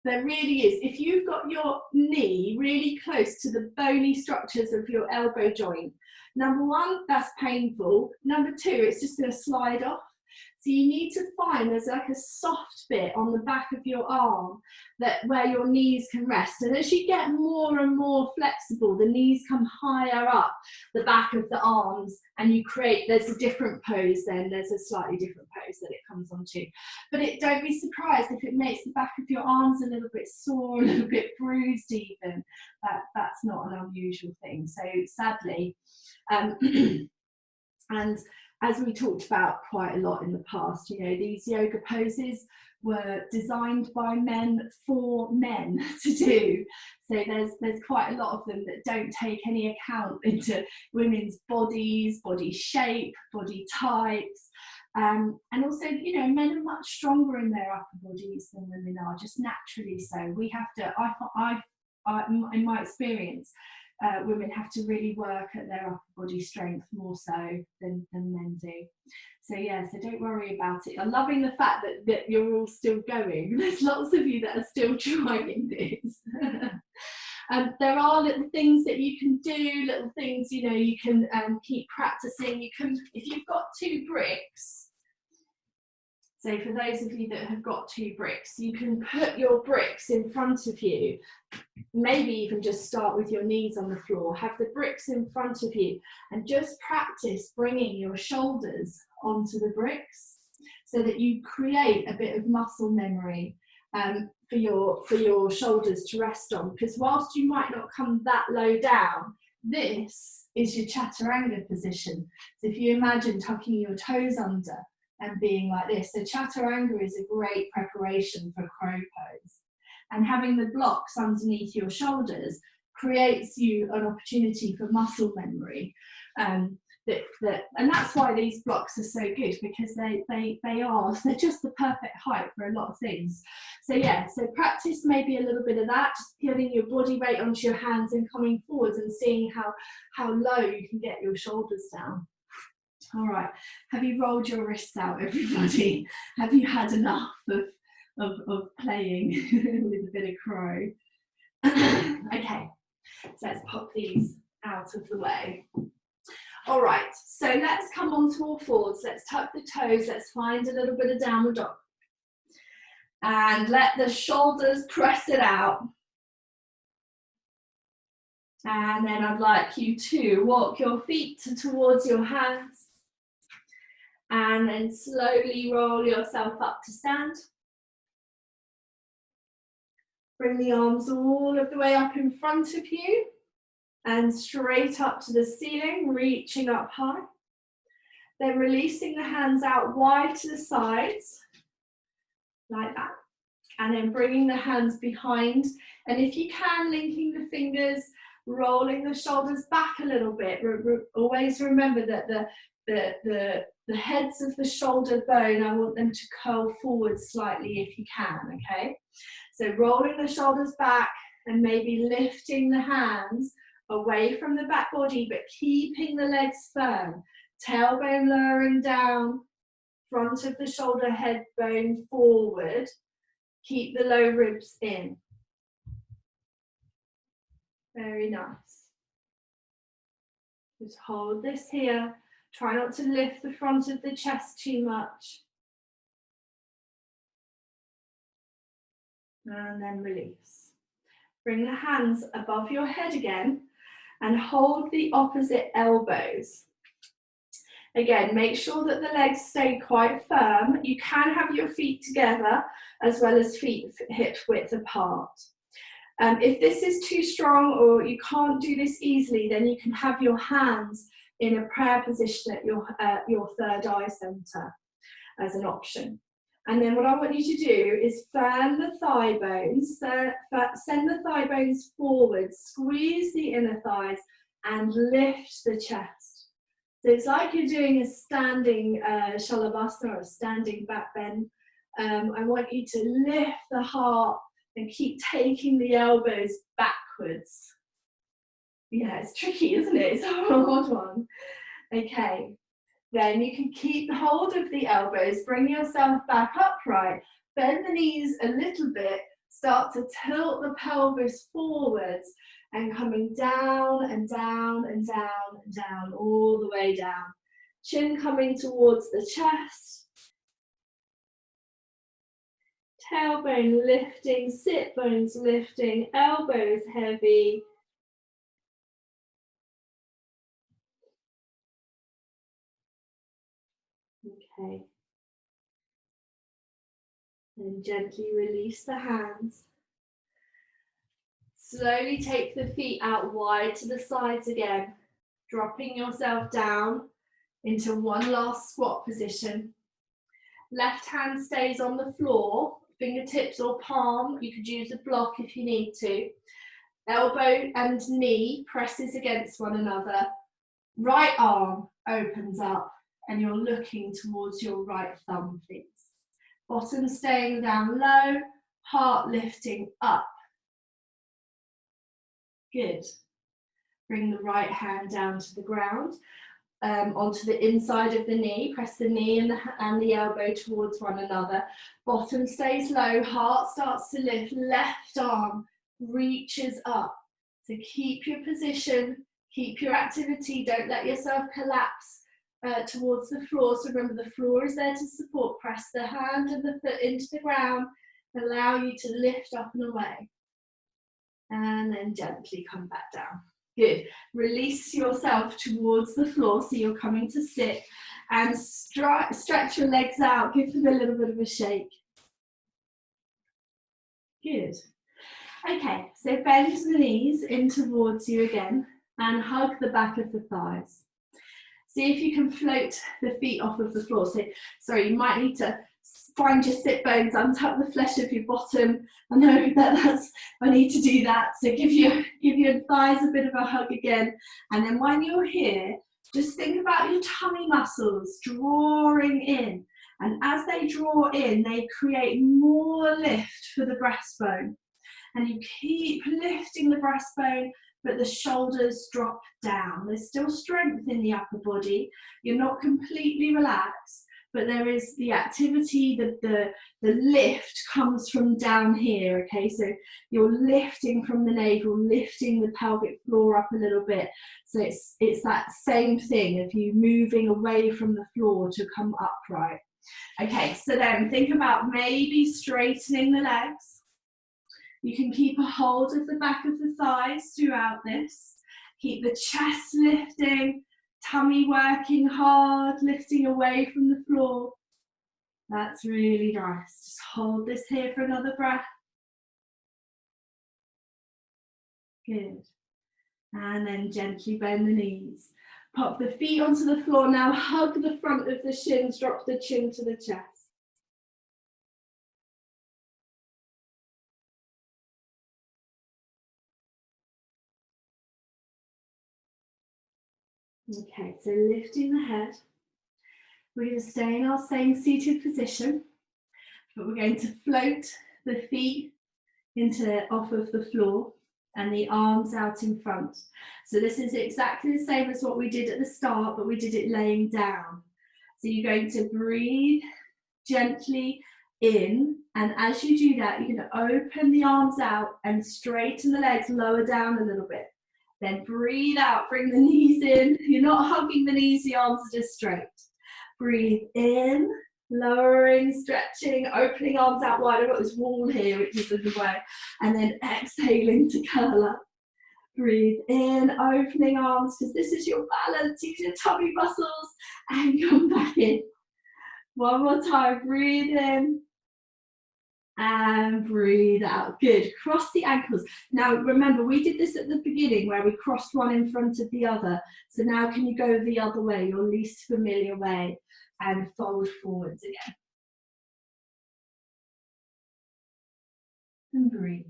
[SPEAKER 1] There really is. If you've got your knee really close to the bony structures of your elbow joint, number one, that's painful. Number two, it's just going to slide off. So you need to find there's like a soft bit on the back of your arm where your knees can rest. And as you get more and more flexible, the knees come higher up the back of the arms, and there's a different pose then. There's a slightly different pose that it comes onto. But don't be surprised if it makes the back of your arms a little bit sore, a little bit bruised even. That's not an unusual thing. So sadly, and as we talked about quite a lot in the past, these yoga poses were designed by men for men to do. So there's quite a lot of them that don't take any account into women's bodies, body shape, body types. And also, men are much stronger in their upper bodies than women are, just naturally so. We have to, in my experience, women have to really work at their upper body strength more so than men do. So yeah, so don't worry about it. I'm loving the fact that you're all still going. There's lots of you that are still trying this. There are little things that you can do, little things, you can keep practicing. You can, if you've got 2 bricks, so for those of you that have got 2 bricks, you can put your bricks in front of you. Maybe even just start with your knees on the floor. Have the bricks in front of you and just practice bringing your shoulders onto the bricks so that you create a bit of muscle memory for your shoulders to rest on. Because whilst you might not come that low down, this is your chaturanga position. So if you imagine tucking your toes under and being like this, so chaturanga is a great preparation for crow pose. And having the blocks underneath your shoulders creates you an opportunity for muscle memory. And that's why these blocks are so good, because they're just the perfect height for a lot of things. So yeah, so practice maybe a little bit of that, just getting your body weight onto your hands and coming forwards and seeing how low you can get your shoulders down. All right, have you rolled your wrists out, everybody? Have you had enough of playing with a bit of crow? Okay, so let's pop these out of the way. All right, so let's come on to all fours. Let's tuck the toes. Let's find a little bit of downward dog. And let the shoulders press it out. And then I'd like you to walk your feet towards your hands. And then slowly roll yourself up to stand. Bring the arms all of the way up in front of you and straight up to the ceiling, reaching up high. Then releasing the hands out wide to the sides, like that. And then bringing the hands behind. And if you can, linking the fingers, rolling the shoulders back a little bit. Always remember that the heads of the shoulder bone, I want them to curl forward slightly if you can, okay? So rolling the shoulders back and maybe lifting the hands away from the back body, but keeping the legs firm. Tailbone lowering down, front of the shoulder head bone forward. Keep the low ribs in. Very nice. Just hold this here. Try not to lift the front of the chest too much. And then release. Bring the hands above your head again and hold the opposite elbows. Again, make sure that the legs stay quite firm. You can have your feet together as well as feet hip width apart. If this is too strong or you can't do this easily, then you can have your hands in a prayer position at your third eye center as an option. And then what I want you to do is firm the thigh bones, send the thigh bones forward, squeeze the inner thighs and lift the chest. So it's like you're doing a standing Shalabhasana or a standing back bend. I want you to lift the heart and keep taking the elbows backwards. Yeah, it's tricky, isn't it? It's a hard one. Okay, then you can keep hold of the elbows, bring yourself back upright, bend the knees a little bit, start to tilt the pelvis forwards and coming down and down and down and down, all the way down. Chin coming towards the chest. Tailbone lifting, sit bones lifting, elbows heavy. Okay. And gently release the hands. Slowly take the feet out wide to the sides again, dropping yourself down into one last squat position. Left hand stays on the floor, fingertips or palm, you could use a block if you need to. Elbow and knee presses against one another. Right arm opens up and you're looking towards your right thumb, please. Bottom staying down low, heart lifting up. Good. Bring the right hand down to the ground, onto the inside of the knee. Press the knee and the elbow towards one another. Bottom stays low, heart starts to lift, left arm reaches up. So keep your position, keep your activity, don't let yourself collapse towards the floor. So remember, the floor is there to support. Press the hand and the foot into the ground, allow you to lift up and away. And then gently come back down. Good. Release yourself towards the floor, so you're coming to sit, and stretch your legs out, give them a little bit of a shake. Good. Okay, so bend the knees in towards you again and hug the back of the thighs. See if you can float the feet off of the floor. So, sorry, you might need to find your sit bones, untap the flesh of your bottom. I know I need to do that. So give your thighs a bit of a hug again. And then when you're here, just think about your tummy muscles drawing in. And as they draw in, they create more lift for the breastbone. And you keep lifting the breastbone, but the shoulders drop down. There's still strength in the upper body. You're not completely relaxed, but there is the activity, the lift comes from down here, okay? So you're lifting from the navel, lifting the pelvic floor up a little bit. So it's that same thing of you moving away from the floor to come upright. Okay, so then think about maybe straightening the legs. You can keep a hold of the back of the thighs throughout this. Keep the chest lifting, tummy working hard, lifting away from the floor. That's really nice. Just hold this here for another breath. Good. And then gently bend the knees. Pop the feet onto the floor. Now hug the front of the shins, drop the chin to the chest. Okay, so lifting the head. We're going to stay in our same seated position, but we're going to float the feet off of the floor and the arms out in front. So this is exactly the same as what we did at the start, but we did it laying down. So you're going to breathe gently in, and as you do that, you're going to open the arms out and straighten the legs, lower down a little bit. Then breathe out, bring the knees in. You're not hugging the knees, the arms are just straight. Breathe in, lowering, stretching, opening arms out wide. I've got this wall here, which is in the way. And then exhaling to curl up. Breathe in, opening arms, because this is your balance. Use your tummy muscles and come back in. One more time, breathe in. And breathe out. Good. Cross the ankles. Now remember, we did this at the beginning where we crossed one in front of the other. So now can you go the other way, your least familiar way, and fold forwards again. And breathe.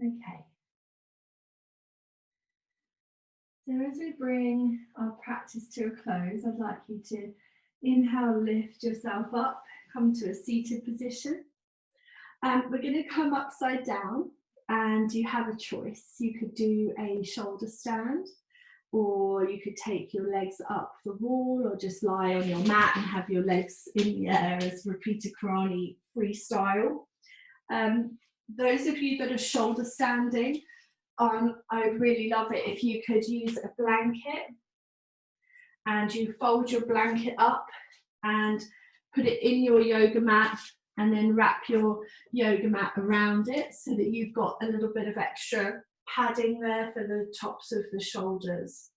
[SPEAKER 1] Okay. So as we bring our practice to a close, I'd like you to inhale, lift yourself up, come to a seated position. We're going to come upside down, and you have a choice. You could do a shoulder stand, or you could take your legs up the wall, or just lie on your mat and have your legs in the air as Rupita Karani freestyle. Those of you that are shoulder standing, I'd really love it if you could use a blanket, and you fold your blanket up and put it in your yoga mat, and then wrap your yoga mat around it so that you've got a little bit of extra padding there for the tops of the shoulders.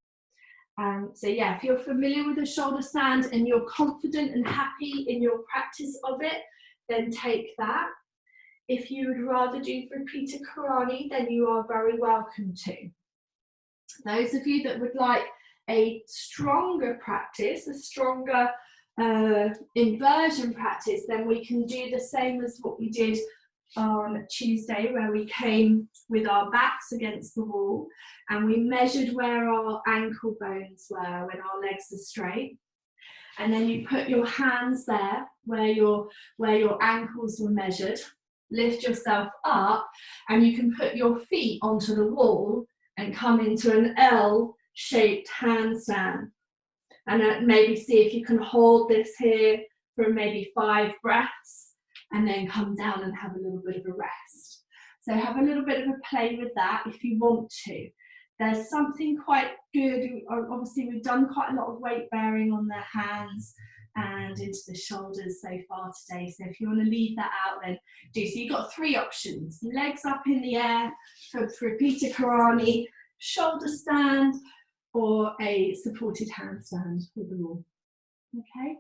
[SPEAKER 1] So yeah, if you're familiar with a shoulder stand and you're confident and happy in your practice of it, then take that. If you would rather do Rupita Karani, then you are very welcome to. Those of you that would like a stronger practice, a stronger inversion practice, then we can do the same as what we did on Tuesday, where we came with our backs against the wall and we measured where our ankle bones were when our legs are straight. And then you put your hands there where your ankles were measured, lift yourself up, and you can put your feet onto the wall and come into an L-shaped handstand. And maybe see if you can hold this here for maybe 5 breaths, and then come down and have a little bit of a rest. So have a little bit of a play with that if you want to. There's something quite good. Obviously, we've done quite a lot of weight bearing on the hands and into the shoulders so far today. So if you want to leave that out, then do. So you've got 3 options: legs up in the air for Rupita Karani, shoulder stand, or a supported handstand with the wall. Okay.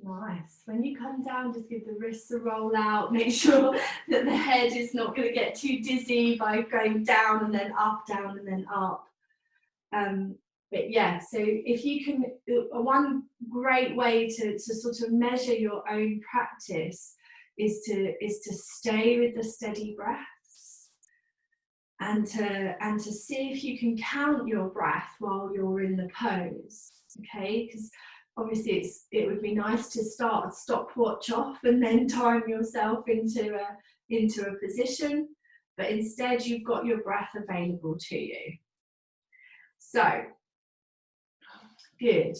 [SPEAKER 1] Nice. When you come down, just give the wrists a roll out. Make sure that the head is not going to get too dizzy by going down and then up, down and then up. But yeah, so if you can, one great way to sort of measure your own practice is to stay with the steady breaths, and to see if you can count your breath while you're in the pose. Okay, because obviously it would be nice to start a stopwatch off and then time yourself into a position, but instead you've got your breath available to you. So good.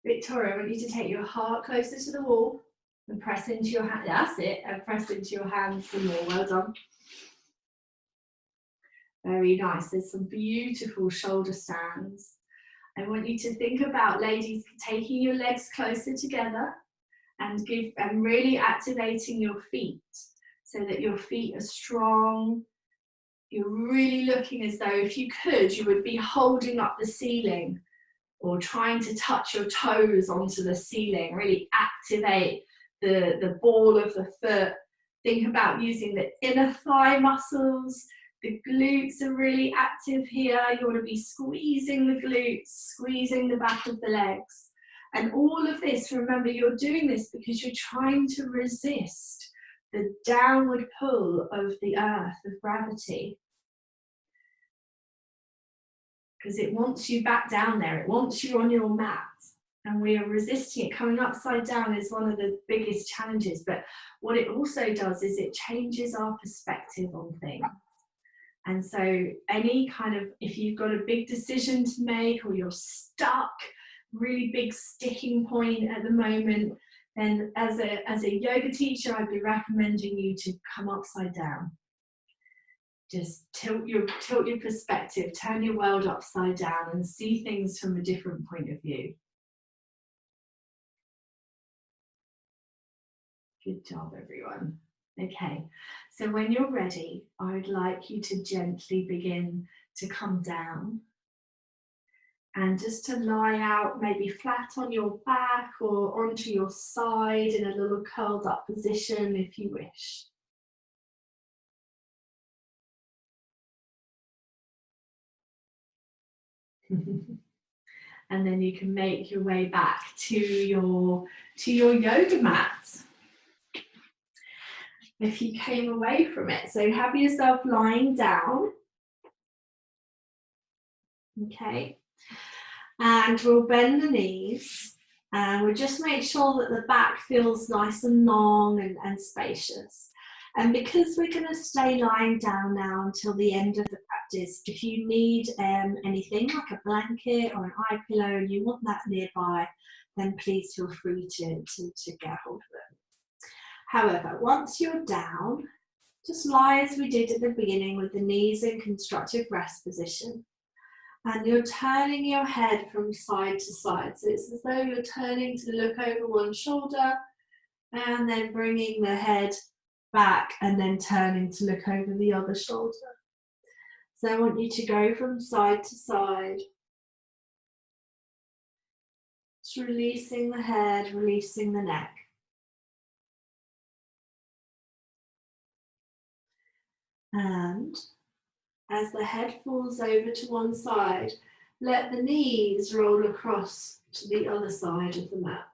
[SPEAKER 1] Victoria, I want you to take your heart closer to the wall and press into your hand. That's it, and press into your hands some more. Well done. Very nice. There's some beautiful shoulder stands. I want you to think about, ladies, taking your legs closer together and really activating your feet so that your feet are strong. You're really looking as though, if you could, you would be holding up the ceiling or trying to touch your toes onto the ceiling. Really activate the ball of the foot. Think about using the inner thigh muscles. The glutes are really active here. You want to be squeezing the glutes, squeezing the back of the legs. And all of this, remember, you're doing this because you're trying to resist the downward pull of the earth, of gravity. Because it wants you back down there. It wants you on your mat. And we are resisting it. Coming upside down is one of the biggest challenges. But what it also does is it changes our perspective on things. And so any kind of, if you've got a big decision to make, or you're stuck, really big sticking point at the moment, then as a yoga teacher, I'd be recommending you to come upside down. Just tilt your perspective, turn your world upside down and see things from a different point of view. Good job, everyone. Okay, so when you're ready, I'd like you to gently begin to come down. And just to lie out maybe flat on your back or onto your side in a little curled up position if you wish. And then you can make your way back to your yoga mat if you came away from it. So have yourself lying down. Okay. And we'll bend the knees and we'll just make sure that the back feels nice and long and spacious. And because we're going to stay lying down now until the end of the practice, if you need anything like a blanket or an eye pillow and you want that nearby, then please feel free to get hold of it. However, once you're down, just lie as we did at the beginning with the knees in constructive rest position. And you're turning your head from side to side. So it's as though you're turning to look over one shoulder and then bringing the head back and then turning to look over the other shoulder. So I want you to go from side to side. Just releasing the head, releasing the neck. And as the head falls over to one side, let the knees roll across to the other side of the mat.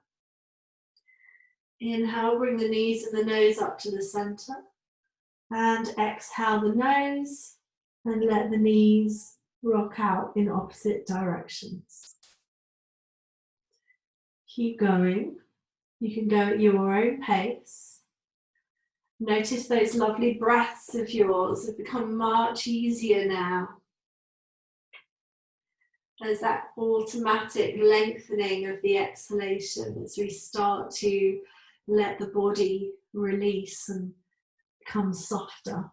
[SPEAKER 1] Inhale, bring the knees and the nose up to the center. And exhale the nose and let the knees rock out in opposite directions. Keep going. You can go at your own pace. Notice those lovely breaths of yours have become much easier now. There's that automatic lengthening of the exhalation as we start to let the body release and become softer.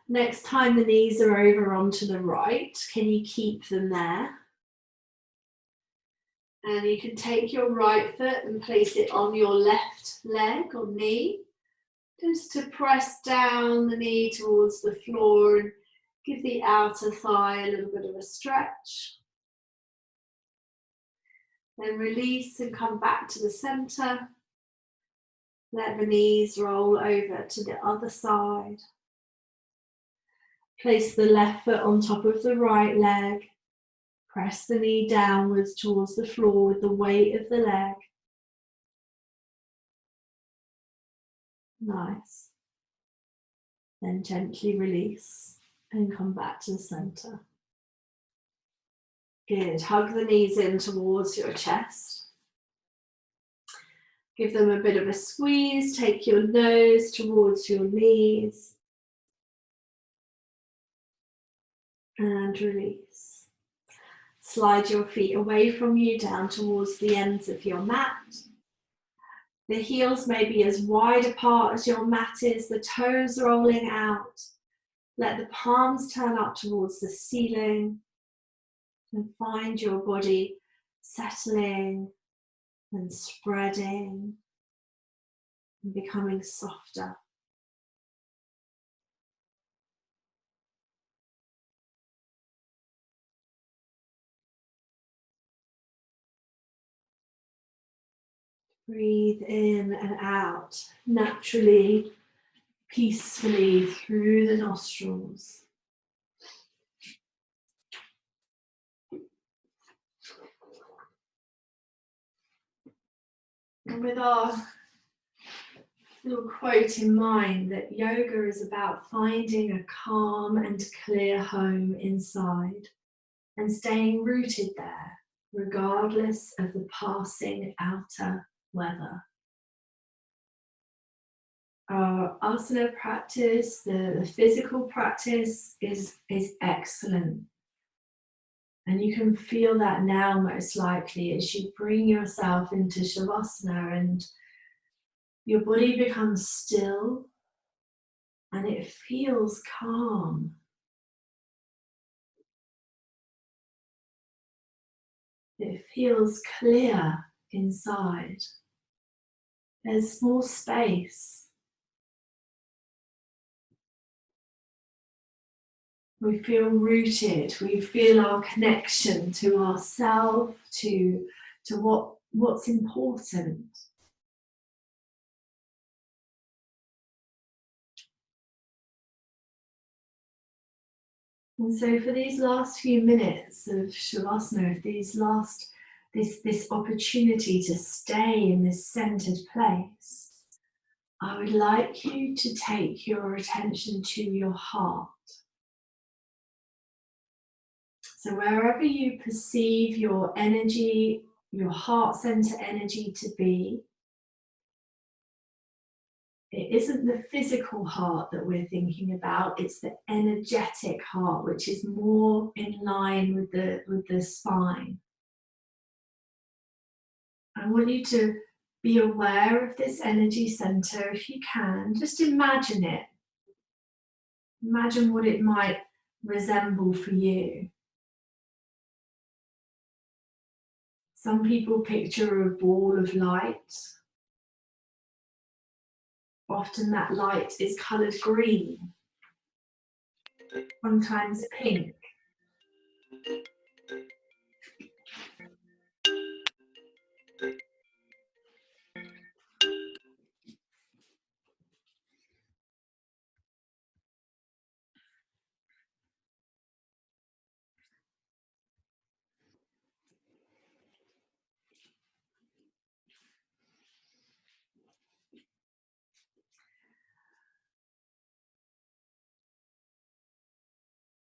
[SPEAKER 1] Next time the knees are over onto the right, can you keep them there? And you can take your right foot and place it on your left leg or knee. Just to press down the knee towards the floor and give the outer thigh a little bit of a stretch. Then release and come back to the center. Let the knees roll over to the other side. Place the left foot on top of the right leg. Press the knee downwards towards the floor with the weight of the leg. Nice. Then gently release and come back to the center. Good. Hug the knees in towards your chest. Give them a bit of a squeeze. Take your nose towards your knees. And release. Slide your feet away from you down towards the ends of your mat. The heels may be as wide apart as your mat is, the toes rolling out. Let the palms turn up towards the ceiling and find your body settling and spreading and becoming softer. Breathe in and out naturally, peacefully through the nostrils. And with our little quote in mind that yoga is about finding a calm and clear home inside and staying rooted there, regardless of the passing outer weather. Our asana practice, the physical practice is excellent. And you can feel that now most likely as you bring yourself into Shavasana and your body becomes still and it feels calm. It feels clear inside. There's more space. We feel rooted, we feel our connection to ourselves, to what's important. And so for these last few minutes of Shavasana, this opportunity to stay in this centered place, I would like you to take your attention to your heart. So wherever you perceive your energy, your heart center energy to be, it isn't the physical heart that we're thinking about, it's the energetic heart, which is more in line with the spine. I want you to be aware of this energy center if you can. Just imagine it. Imagine what it might resemble for you. Some people picture a ball of light. Often that light is coloured green, sometimes pink.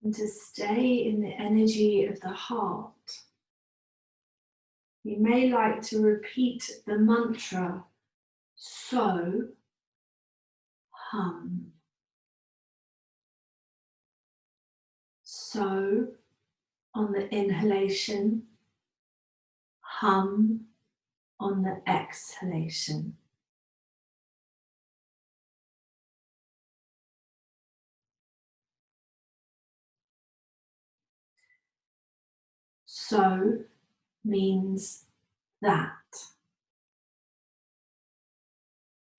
[SPEAKER 1] And to stay in the energy of the heart, you may like to repeat the mantra, so, hum. So, on the inhalation, hum on the exhalation. So means that.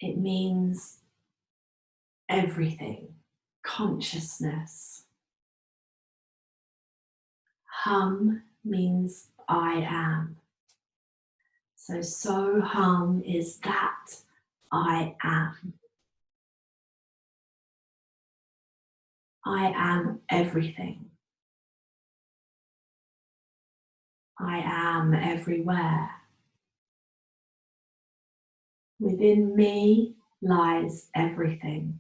[SPEAKER 1] It means everything, consciousness. Hum means I am. So hum is that I am. I am everything. I am everywhere. Within me lies everything.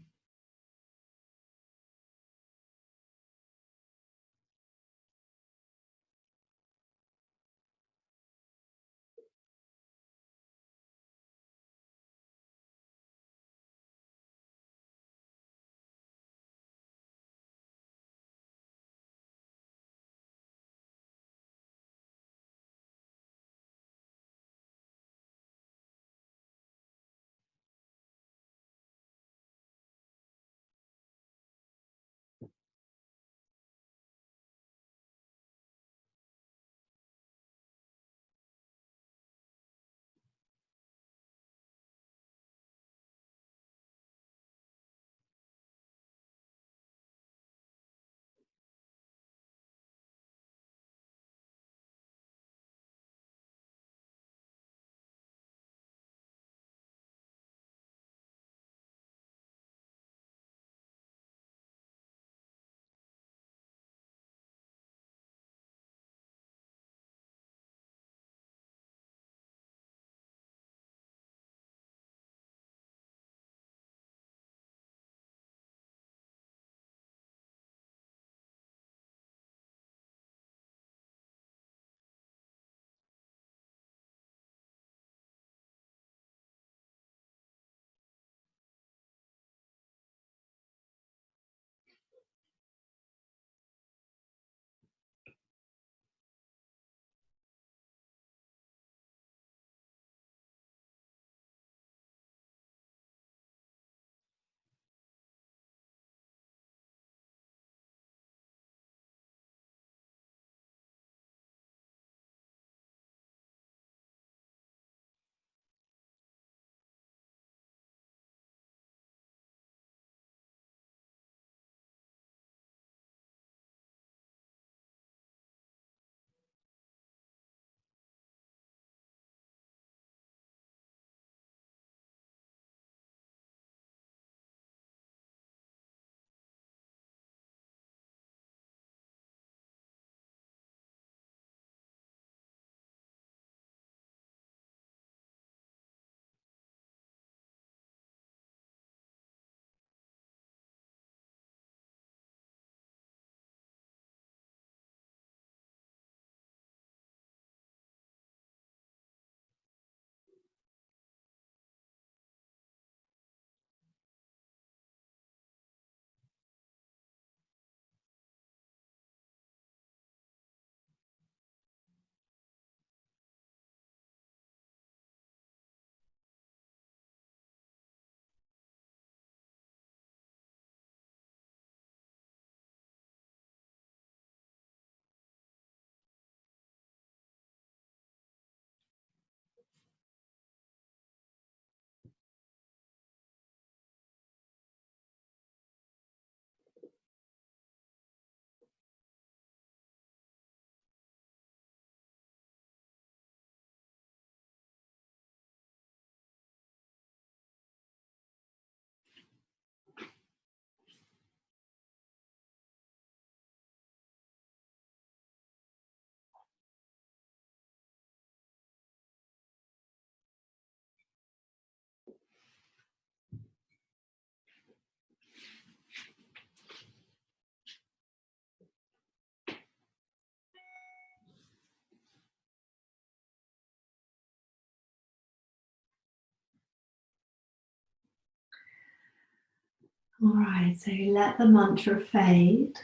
[SPEAKER 1] All right, so let the mantra fade.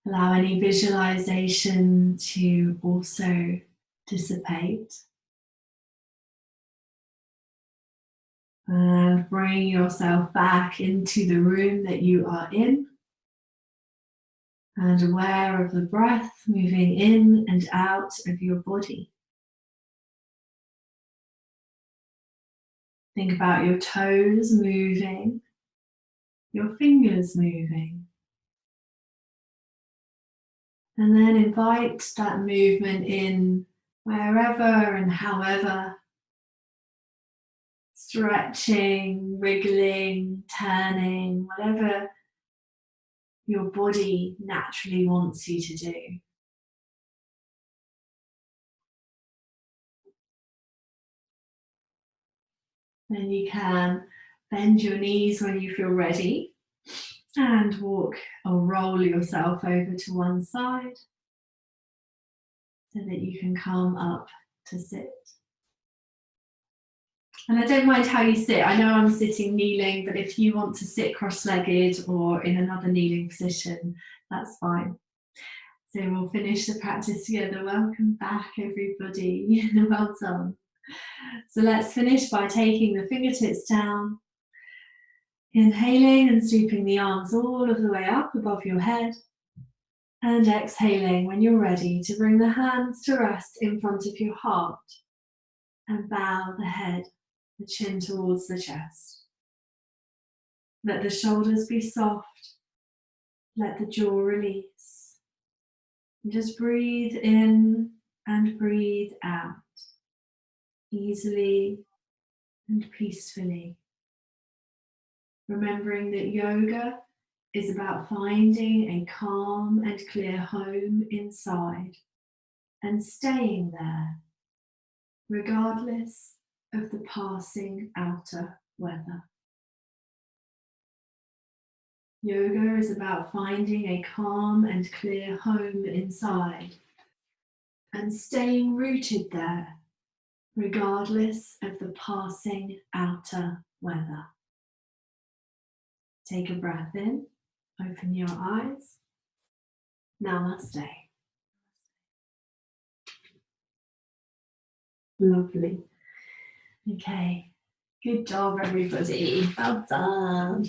[SPEAKER 1] Allow any visualization to also dissipate. And bring yourself back into the room that you are in. And aware of the breath moving in and out of your body. Think about your toes moving, your fingers moving. And then invite that movement in wherever and however. Stretching, wriggling, turning, whatever your body naturally wants you to do. Then you can bend your knees when you feel ready and walk or roll yourself over to one side so that you can come up to sit. And I don't mind how you sit. I know I'm sitting kneeling, but if you want to sit cross-legged or in another kneeling position, that's fine. So we'll finish the practice together. Welcome back, everybody. Well done. So let's finish by taking the fingertips down, inhaling and sweeping the arms all of the way up above your head, and exhaling when you're ready to bring the hands to rest in front of your heart and bow the head, the chin towards the chest. Let the shoulders be soft, let the jaw release. And just breathe in and breathe out, easily and peacefully. Remembering that yoga is about finding a calm and clear home inside and staying there, regardless of the passing outer weather. Yoga is about finding a calm and clear home inside and staying rooted there, regardless of the passing outer weather. Take a breath in, open your eyes. Namaste. Lovely. Okay, good job everybody. Well done.